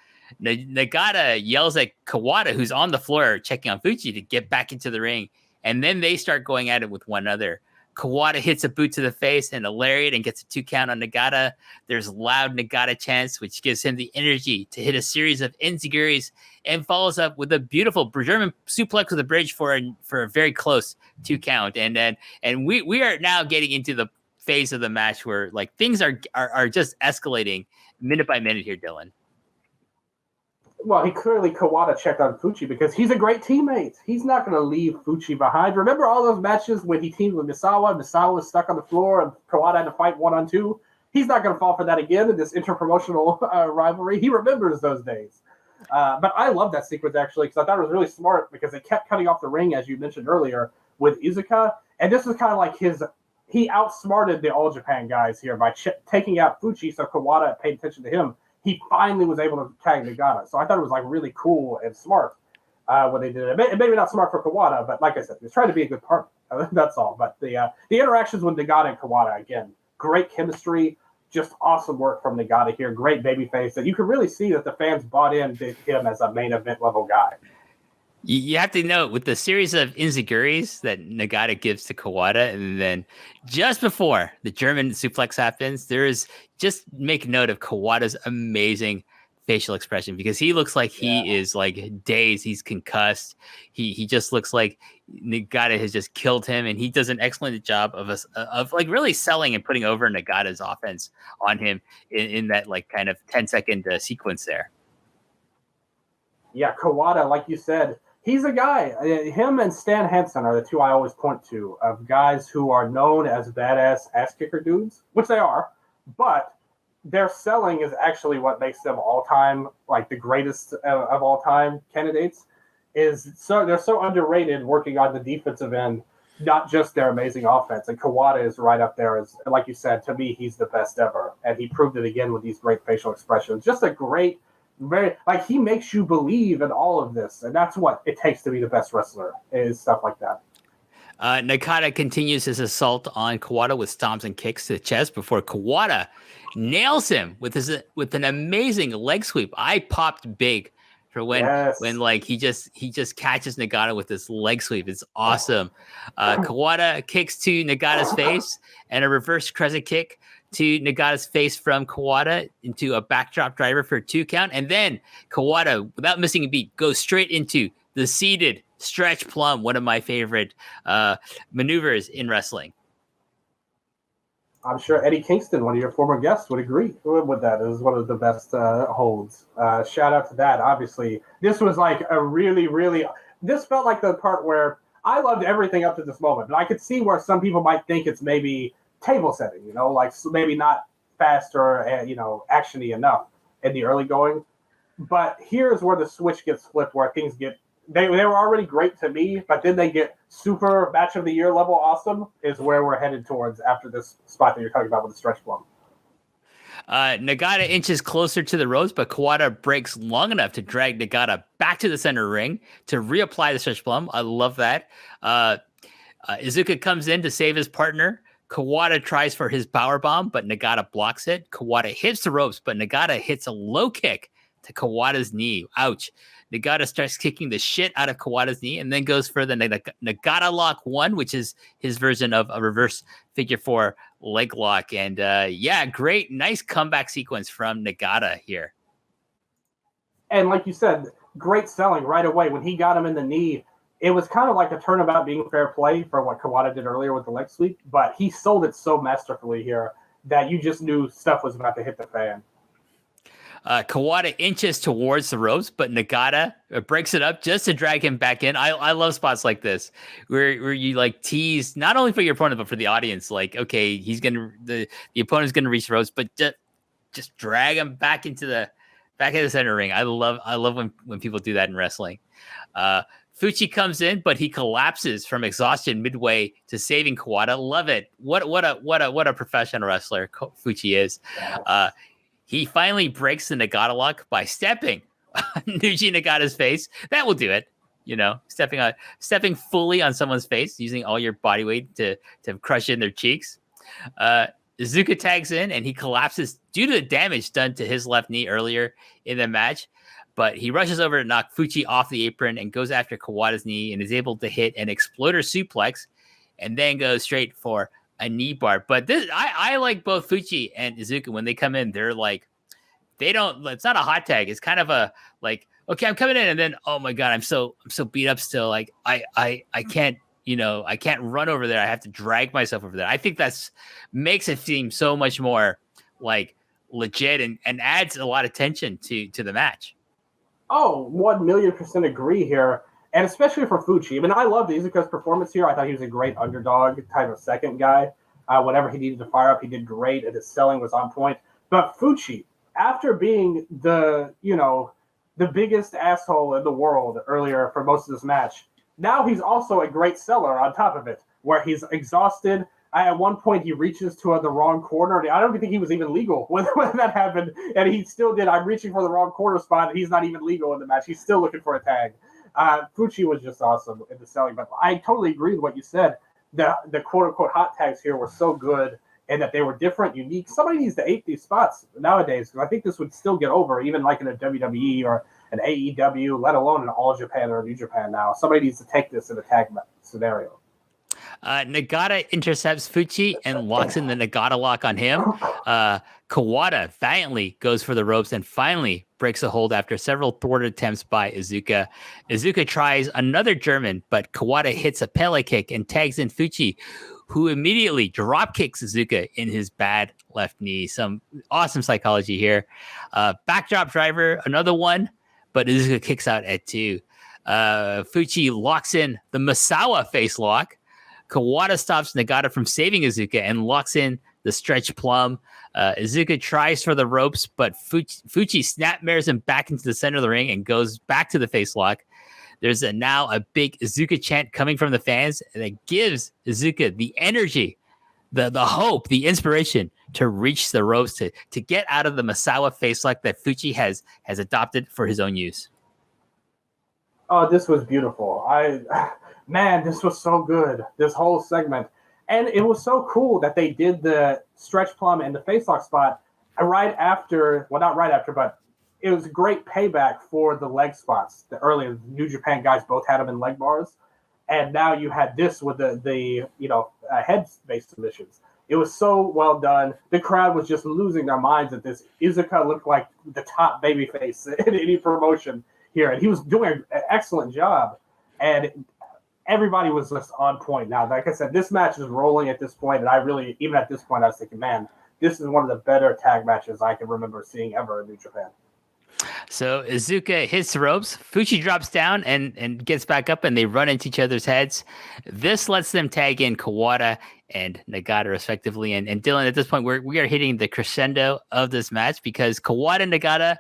Nagata yells at Kawada, who's on the floor checking on Fuchi, to get back into the ring. And then they start going at it with one another. Kawada hits a boot to the face and a lariat and gets a 2 count on Nagata. There's loud Nagata chants, which gives him the energy to hit a series of enziguris and follows up with a beautiful German suplex with a bridge for a very close 2 count. And we are now getting into the phase of the match where like things are just escalating minute by minute here, Dylan. Well, Kawada checked on Fuchi because he's a great teammate. He's not going to leave Fuchi behind. Remember all those matches when he teamed with Misawa? Misawa was stuck on the floor and Kawada had to fight 1-on-2. He's not going to fall for that again in this inter-promotional rivalry. He remembers those days. But I love that sequence, actually, because I thought it was really smart because they kept cutting off the ring, as you mentioned earlier, with Iizuka. And this was kind of like he outsmarted the All Japan guys here by taking out Fuchi, so Kawada paid attention to him. He finally was able to tag Nagata. So I thought it was like really cool and smart when they did it. Maybe not smart for Kawada, but like I said, he was trying to be a good partner. That's all. But the interactions with Nagata and Kawada, again, great chemistry, just awesome work from Nagata here. Great babyface. And you can really see that the fans bought into him as a main event level guy. You have to note with the series of enziguris that Nagata gives to Kawada, and then just before the German suplex happens, just make note of Kawada's amazing facial expression because he looks like he is like dazed. He's concussed. He just looks like Nagata has just killed him, and he does an excellent job of like really selling and putting over Nagata's offense on him in that like kind of 10-second sequence there. Yeah, Kawada, like you said, he's a guy. Him and Stan Hansen are the two I always point to of guys who are known as badass ass kicker dudes, which they are, but their selling is actually what makes them all time like the greatest of all time candidates. They're so underrated working on the defensive end, not just their amazing offense. And Kawada is right up there as, like you said, to me, he's the best ever, and he proved it again with these great facial expressions. Just a great. Very like he makes you believe in all of this, and that's what it takes to be the best wrestler is stuff like that. Nagata continues his assault on Kawada with stomps and kicks to the chest before Kawada nails him with an amazing leg sweep. I popped big for when like he just catches Nagata with this leg sweep. It's awesome. Kawada kicks to Nagata's face and a reverse crescent kick to Nagata's face from Kawada into a backdrop driver for a 2 count. And then Kawada, without missing a beat, goes straight into the seated stretch plum, one of my favorite maneuvers in wrestling. I'm sure Eddie Kingston, one of your former guests, would agree with that. It was one of the best holds. Shout out to that. Obviously, this was like a really, really – this felt like the part where I loved everything up to this moment. But I could see where some people might think it's maybe – table setting, like maybe not fast or actiony enough in the early going. But here's where the switch gets flipped, where things get they were already great to me, but then they get super match of the year level awesome is where we're headed towards after this spot that you're talking about with the stretch plum. Nagata inches closer to the ropes, but Kawada breaks long enough to drag Nagata back to the center ring to reapply the stretch plum. I love that. Iizuka comes in to save his partner. Kawada tries for his power bomb, but Nagata blocks it. Kawada hits the ropes, but Nagata hits a low kick to Kawada's knee. Ouch. Nagata starts kicking the shit out of Kawada's knee and then goes for the Nagata lock 1, which is his version of a reverse figure 4 leg lock. And great, nice comeback sequence from Nagata here. And like you said, great selling right away. When he got him in the knee, it was kind of like a turnabout being fair play for what Kawada did earlier with the leg sweep, but he sold it so masterfully here that you just knew stuff was about to hit the fan. Kawada inches towards the ropes, but Nagata breaks it up just to drag him back in. I love spots like this where you like tease not only for your opponent but for the audience. Like, okay, the opponent's gonna reach the ropes, but just drag him back into Back in the center ring. I love when people do that in wrestling. Fuchi comes in, but he collapses from exhaustion midway to saving Kawada. Love it. What a professional wrestler Fuchi is. He finally breaks the Nagata lock by stepping on Yuji Nagata's face. That will do it. Stepping fully on someone's face, using all your body weight to crush in their cheeks. Iizuka tags in and he collapses due to the damage done to his left knee earlier in the match. But he rushes over to knock Fuchi off the apron and goes after Kawada's knee and is able to hit an exploder suplex and then goes straight for a knee bar. But I like both Fuchi and Iizuka when they come in. They're like, it's not a hot tag. It's kind of a like, okay, I'm coming in, and then oh my god, I'm so beat up still. Like I can't. I can't run over there. I have to drag myself over there. I think that's makes it seem so much more like legit and adds a lot of tension to the match. Oh, 1,000,000% agree here. And especially for Fuchi. I mean, I loved Iizuka's performance here. I thought he was a great underdog type of second guy. Whenever he needed to fire up, he did great, and his selling was on point. But Fuchi, after being the biggest asshole in the world earlier for most of this match, now he's also a great seller on top of it, where he's exhausted. At one point, he reaches to the wrong corner. I don't think he was even legal when that happened, and he still did. I'm reaching for the wrong corner spot, and he's not even legal in the match. He's still looking for a tag. Fuchi was just awesome in the selling, but I totally agree with what you said. The quote-unquote hot tags here were so good, and that they were different, unique. Somebody needs to ape these spots nowadays, because I think this would still get over, even like in a WWE or an AEW, let alone an All Japan or New Japan now. Somebody needs to take this in a tag scenario. Nagata intercepts Fuchi and locks in the Nagata lock on him. Kawada valiantly goes for the ropes and finally breaks a hold after several thwarted attempts by Iizuka. Iizuka tries another German, but Kawada hits a Pele kick and tags in Fuchi, who immediately drop kicks Iizuka in his bad left knee. Some awesome psychology here. Backdrop driver, another one, but Iizuka kicks out at 2. Fuchi locks in the Misawa face lock. Kawada stops Nagata from saving Iizuka and locks in the stretch plum. Iizuka tries for the ropes, but Fuchi snapmares him back into the center of the ring and goes back to the face lock. There's now a big Iizuka chant coming from the fans that gives Iizuka the energy, the hope, the inspiration to reach the ropes, to get out of the Misawa face lock that Fuchi has adopted for his own use. Oh, this was beautiful. Man, this was so good, this whole segment. And it was so cool that they did the stretch plum and the facelock spot right after, well, not right after, but it was a great payback for the leg spots. The earlier New Japan guys both had them in leg bars. And now you had this with the head-based submissions. It was so well done. The crowd was just losing their minds at this. Iizuka looked like the top babyface in any promotion here. And he was doing an excellent job. And everybody was just on point now. Like I said, this match is rolling at this point, and I really, even at this point, I was thinking, man, this is one of the better tag matches I can remember seeing ever in New Japan. So Iizuka hits the ropes. Fuchi drops down and gets back up, and they run into each other's heads. This lets them tag in Kawada and Nagata, respectively. And Dylan, at this point, we are hitting the crescendo of this match because Kawada and Nagata,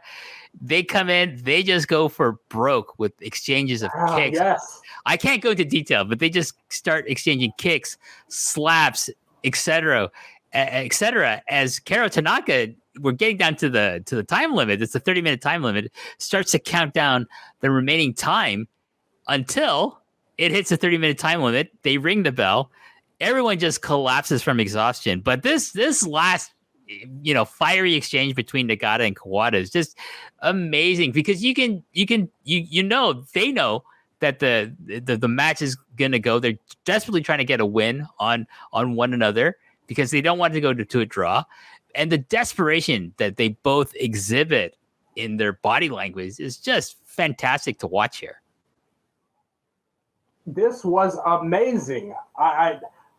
they come in, they just go for broke with exchanges of kicks. Yes. I can't go into detail, but they just start exchanging kicks, slaps, etc., as Karo Tanaka, we're getting down to the time limit. It's a 30-minute time limit. Starts to count down the remaining time until it hits the 30-minute time limit. They ring the bell. Everyone just collapses from exhaustion. But this last, fiery exchange between Nagata and Kawada is just amazing because they know that the match is gonna go. They're desperately trying to get a win on one another because they don't want to go to a draw. And the desperation that they both exhibit in their body language is just fantastic to watch here. This was amazing.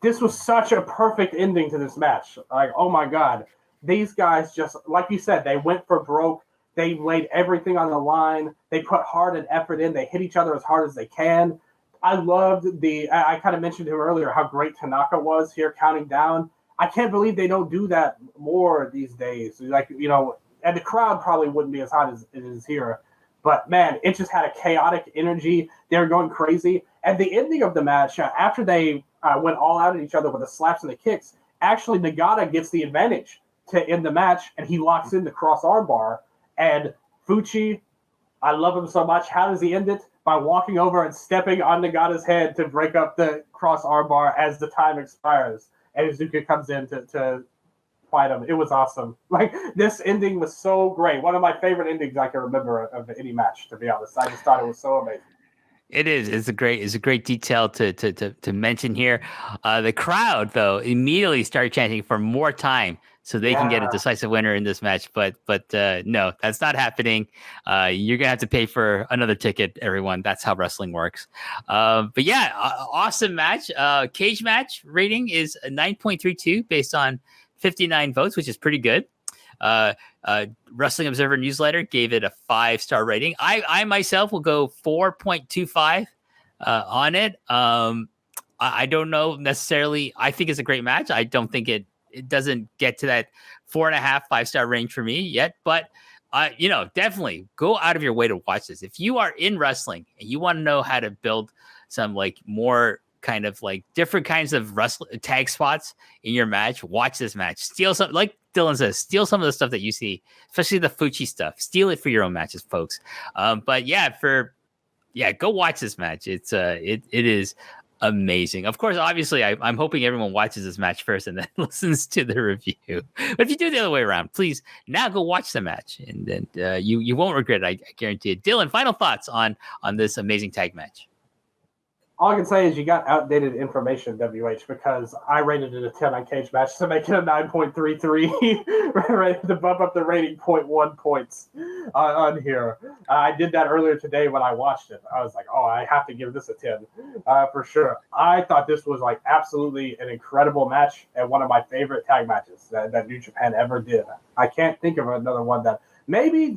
This was such a perfect ending to this match. Like, oh my God. These guys just, like you said, they went for broke. They laid everything on the line. They put heart and effort in. They hit each other as hard as they can. I loved I kind of mentioned to him earlier how great Tanaka was here counting down. I can't believe they don't do that more these days. Like, and the crowd probably wouldn't be as hot as it is here. But man, it just had a chaotic energy. They were going crazy. And the ending of the match, after they went all out at each other with the slaps and the kicks, actually Nagata gets the advantage to end the match, and he locks in the cross armbar. And Fuchi, I love him so much. How does he end it? By walking over and stepping on Nagata's head to break up the cross armbar as the time expires. And Iizuka comes in to fight him. It was awesome. Like, this ending was so great. One of my favorite endings I can remember of any match, to be honest. I just thought it was so amazing. It is. It's a great detail to mention here. The crowd, though, immediately started chanting for more time so they can get a decisive winner in this match. But no, that's not happening. You're gonna have to pay for another ticket, everyone. That's how wrestling works. But yeah, awesome match. Cage match rating is a 9.32 based on 59 votes, which is pretty good. Wrestling Observer newsletter gave it a 5-star rating. I myself will go 4.25 on it. I don't know necessarily. I think it's a great match. I don't think it doesn't get to that 4.5, 5-star range for me yet, but definitely go out of your way to watch this. If you are in wrestling and you want to know how to build some like more kind of like different kinds of tag spots in your match, watch this match. Steal some, like Dylan says, steal some of the stuff that you see, especially the Fuchi stuff. Steal it for your own matches, folks. But go watch this match. It is amazing. Of course, obviously, I'm hoping everyone watches this match first and then listens to the review. But if you do the other way around, please now go watch the match, and then you won't regret it. I guarantee it. Dylan, final thoughts on this amazing tag match. All I can say is you got outdated information, WH, because I rated it a 10 on Cage Match to make it a 9.33, ready to bump up the rating 0.1 points on here. I did that earlier today when I watched it. I was like, oh, I have to give this a 10 for sure. I thought this was like absolutely an incredible match and one of my favorite tag matches that New Japan ever did. I can't think of another one that maybe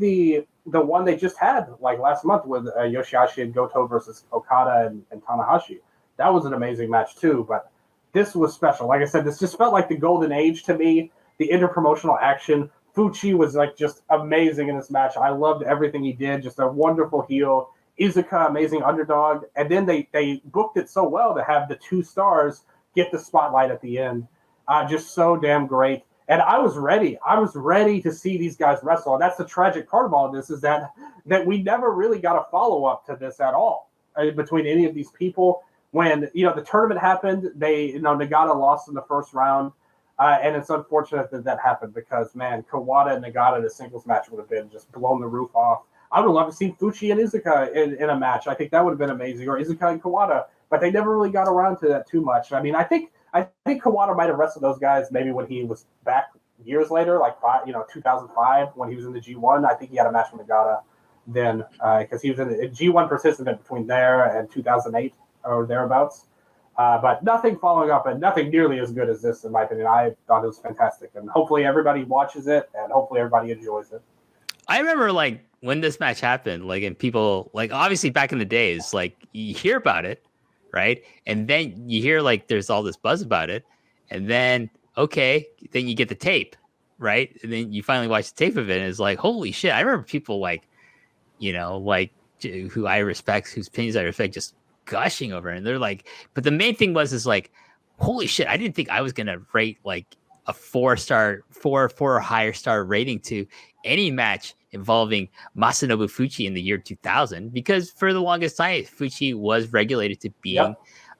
the one they just had like last month with Yoshihashi and Goto versus Okada and Tanahashi. That was an amazing match too, but this was special. Like I said, this just felt like the golden age to me. The inter-promotional action. Fuchi was like just amazing in this match. I loved everything he did. Just a wonderful heel. Iizuka, amazing underdog. And then they booked it so well to have the 2 stars get the spotlight at the end. Just so damn great. And I was ready. I was ready to see these guys wrestle. And that's the tragic part of all of this is that we never really got a follow-up to this at all between any of these people. When, the tournament happened, Nagata lost in the first round. And it's unfortunate that happened because, man, Kawada and Nagata in a singles match would have been just blown the roof off. I would have loved to see Fuchi and Iizuka in a match. I think that would have been amazing. Or Iizuka and Kawada. But they never really got around to that too much. I mean, I think Kawada might have wrestled those guys maybe when he was back years later, like 2005 when he was in the G1. I think he had a match with Nagata then because he was in the G1 participant between there and 2008 or thereabouts. But nothing following up and nothing nearly as good as this, in my opinion. I thought it was fantastic. And hopefully everybody watches it and hopefully everybody enjoys it. I remember like when this match happened, like, and people like obviously back in the days, like you hear about it, right? And then you hear like there's all this buzz about it, and then then you get the tape, right? And then you finally watch the tape of it, and it's like, holy shit! I remember people like, who I respect, whose opinions I respect, just gushing over it. And they're like, but the main thing is like, holy shit! I didn't think I was gonna rate like a 4-star, 4 or higher star rating to any match involving Masanobu Fuchi in the year 2000, because for the longest time, Fuchi was regulated to being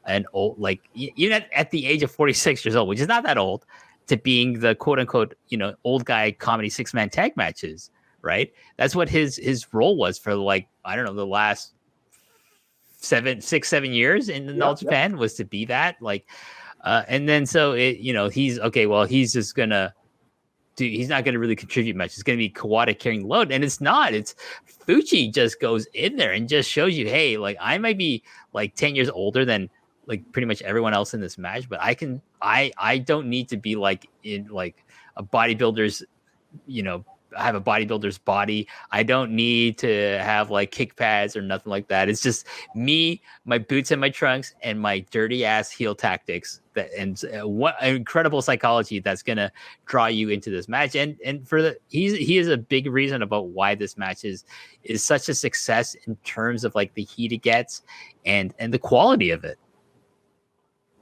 an old, like even at the age of 46 years old, which is not that old, to being the quote unquote, old guy comedy 6-man tag matches, right? That's what his role was for like, I don't know, the last 7 years in All Japan was to be that like, and then so it, he's okay. Well, he's just gonna he's not going to really contribute much. It's going to be Kawada carrying the load. And it's not. It's Fuchi just goes in there and just shows you, hey, like I might be like 10 years older than like pretty much everyone else in this match, but I don't need to be like in like a bodybuilder's, have a bodybuilder's body. I don't need to have like kick pads or nothing like that. It's just me, my boots and my trunks, and my dirty ass heel tactics. What incredible psychology that's gonna draw you into this match. And he is a big reason about why this match is such a success in terms of like the heat it gets and the quality of it.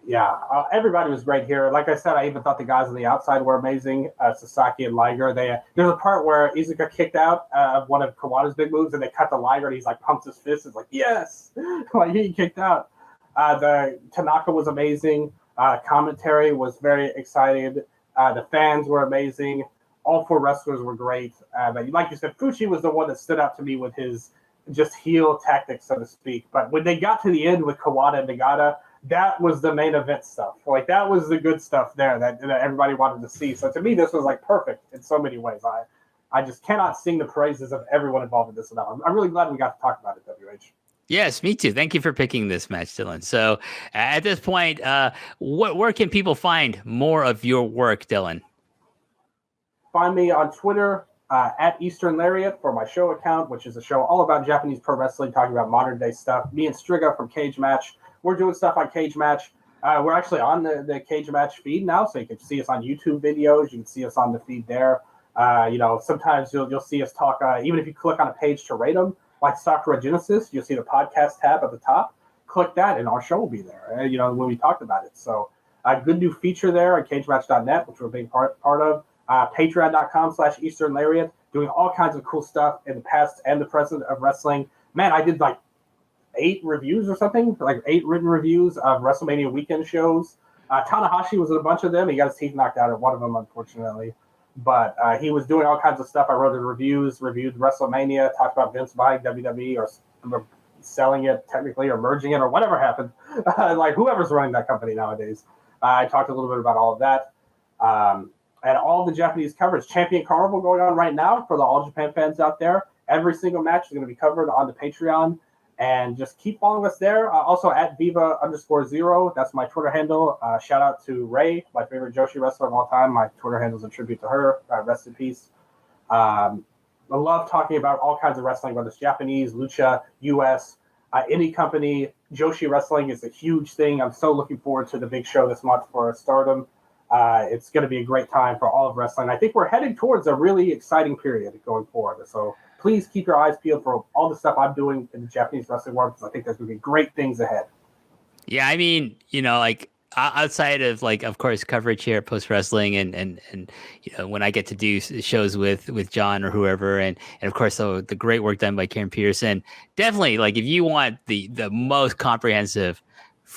Yeah, everybody was great here. Like I said, I even thought the guys on the outside were amazing. Sasaki and Liger. There's a part where Iizuka kicked out of one of Kawada's big moves, and they cut the Liger, and he's like pumps his fist. It's like yes, like he kicked out. The Tanaka was amazing. Commentary was very excited. The fans were amazing. All 4 wrestlers were great. But like you said, Fuchi was the one that stood out to me with his just heel tactics, so to speak. But when they got to the end with Kawada and Nagata, that was the main event stuff. Like that was the good stuff there that everybody wanted to see. So to me, this was like perfect in so many ways. I just cannot sing the praises of everyone involved in this enough. I'm really glad we got to talk about it, WH. Yes, me too. Thank you for picking this match, Dylan. So at this point, where can people find more of your work, Dylan? Find me on Twitter at Eastern Lariat for my show account, which is a show all about Japanese pro wrestling, talking about modern day stuff. Me and Striga from Cage Match. We're doing stuff on Cage Match. We're actually on the Cage Match feed now, so you can see us on YouTube videos. You can see us on the feed there. Sometimes you'll see us talk, even if you click on a page to rate them, like Sakura Genesis, you'll see the podcast tab at the top. Click that, and our show will be there, when we talked about it. So a good new feature there on cagematch.net, which we're being part of. Patreon.com/Eastern Lariat, doing all kinds of cool stuff in the past and the present of wrestling. Man, I did like 8 reviews or something, like 8 written reviews of WrestleMania weekend shows. Tanahashi was in a bunch of them. He got his teeth knocked out at one of them, unfortunately. But he was doing all kinds of stuff. I wrote the reviews, reviewed WrestleMania, talked about Vince buying WWE or selling it technically or merging it or whatever happened. Like whoever's running that company nowadays. I talked a little bit about all of that. And all the Japanese coverage. Champion Carnival going on right now for the All Japan fans out there. Every single match is going to be covered on the Patreon. And just keep following us there. Also at Viva_0. That's my Twitter handle. Shout out to Ray, my favorite Joshi wrestler of all time. My Twitter handle is a tribute to her. Rest in peace. I love talking about all kinds of wrestling, whether it's Japanese, Lucha, US, any company. Joshi wrestling is a huge thing. I'm so looking forward to the big show this month for Stardom. It's going to be a great time for all of wrestling. I think we're heading towards a really exciting period going forward. So please keep your eyes peeled for all the stuff I'm doing in the Japanese wrestling world, because I think there's going to be great things ahead. Yeah, I mean, like outside of like, of course, coverage here at Post Wrestling, and when I get to do shows with John or whoever, and of course the great work done by Karen Peterson. Definitely, like if you want the most comprehensive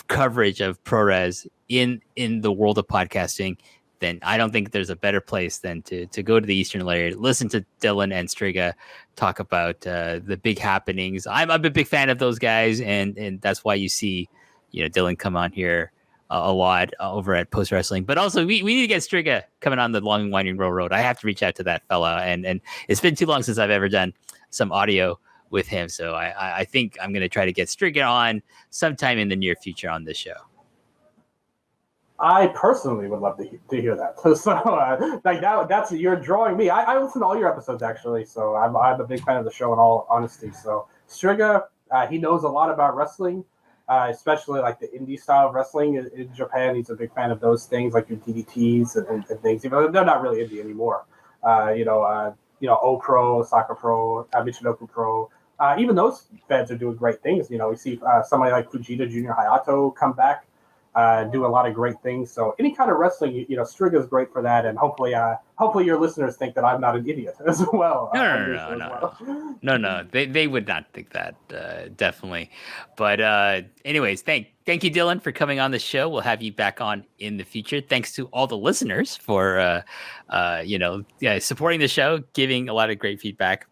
coverage of ProRes in the world of podcasting, then I don't think there's a better place than to go to the Eastern Lariat, listen to Dylan and Striga talk about the big happenings. I'm a big fan of those guys, and that's why you see, Dylan come on here a lot over at Post Wrestling. But also, we need to get Striga coming on the Long and Winding Railroad. I have to reach out to that fella, and it's been too long since I've ever done some audio with him. So I think I'm going to try to get Striga on sometime in the near future on this show. I personally would love to hear that. So like that's you're drawing me. I listen to all your episodes actually, so I'm a big fan of the show in all honesty. So Striga, he knows a lot about wrestling, especially like the indie style of wrestling in Japan. He's a big fan of those things like your DDTs and things. Even though they're not really indie anymore. O Pro, Osaka Pro, Michinoku Pro. Even those feds are doing great things. We see somebody like Fujita Junior Hayato come back. Do a lot of great things. So any kind of wrestling, Striga is great for that, and hopefully your listeners think that I'm not an idiot as well. No. They would not think that, definitely. But anyways, thank you, Dylan, for coming on the show. We'll have you back on in the future. Thanks to all the listeners for supporting the show, giving a lot of great feedback.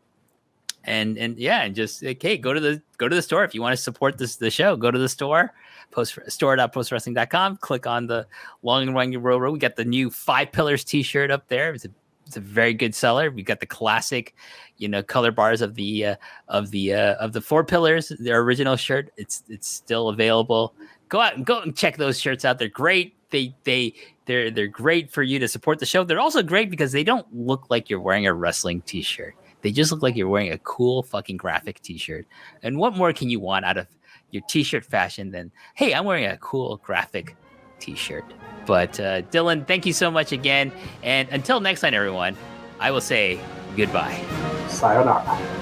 And just okay, go to the store if you want to support the show. Go to the store, store.postwrestling.com. Click on the Long and Winding Railroad. We got the new 5 Pillars T-shirt up there. It's a very good seller. We got the classic, color bars of the 4 Pillars. Their original shirt. It's still available. go out and check those shirts out. They're great. They're great for you to support the show. They're also great because they don't look like you're wearing a wrestling t-shirt. They just look like you're wearing a cool fucking graphic t-shirt. And what more can you want out of your t-shirt fashion than, hey, I'm wearing a cool graphic t-shirt. But Dylan, thank you so much again. And until next time, everyone, I will say goodbye. Sayonara.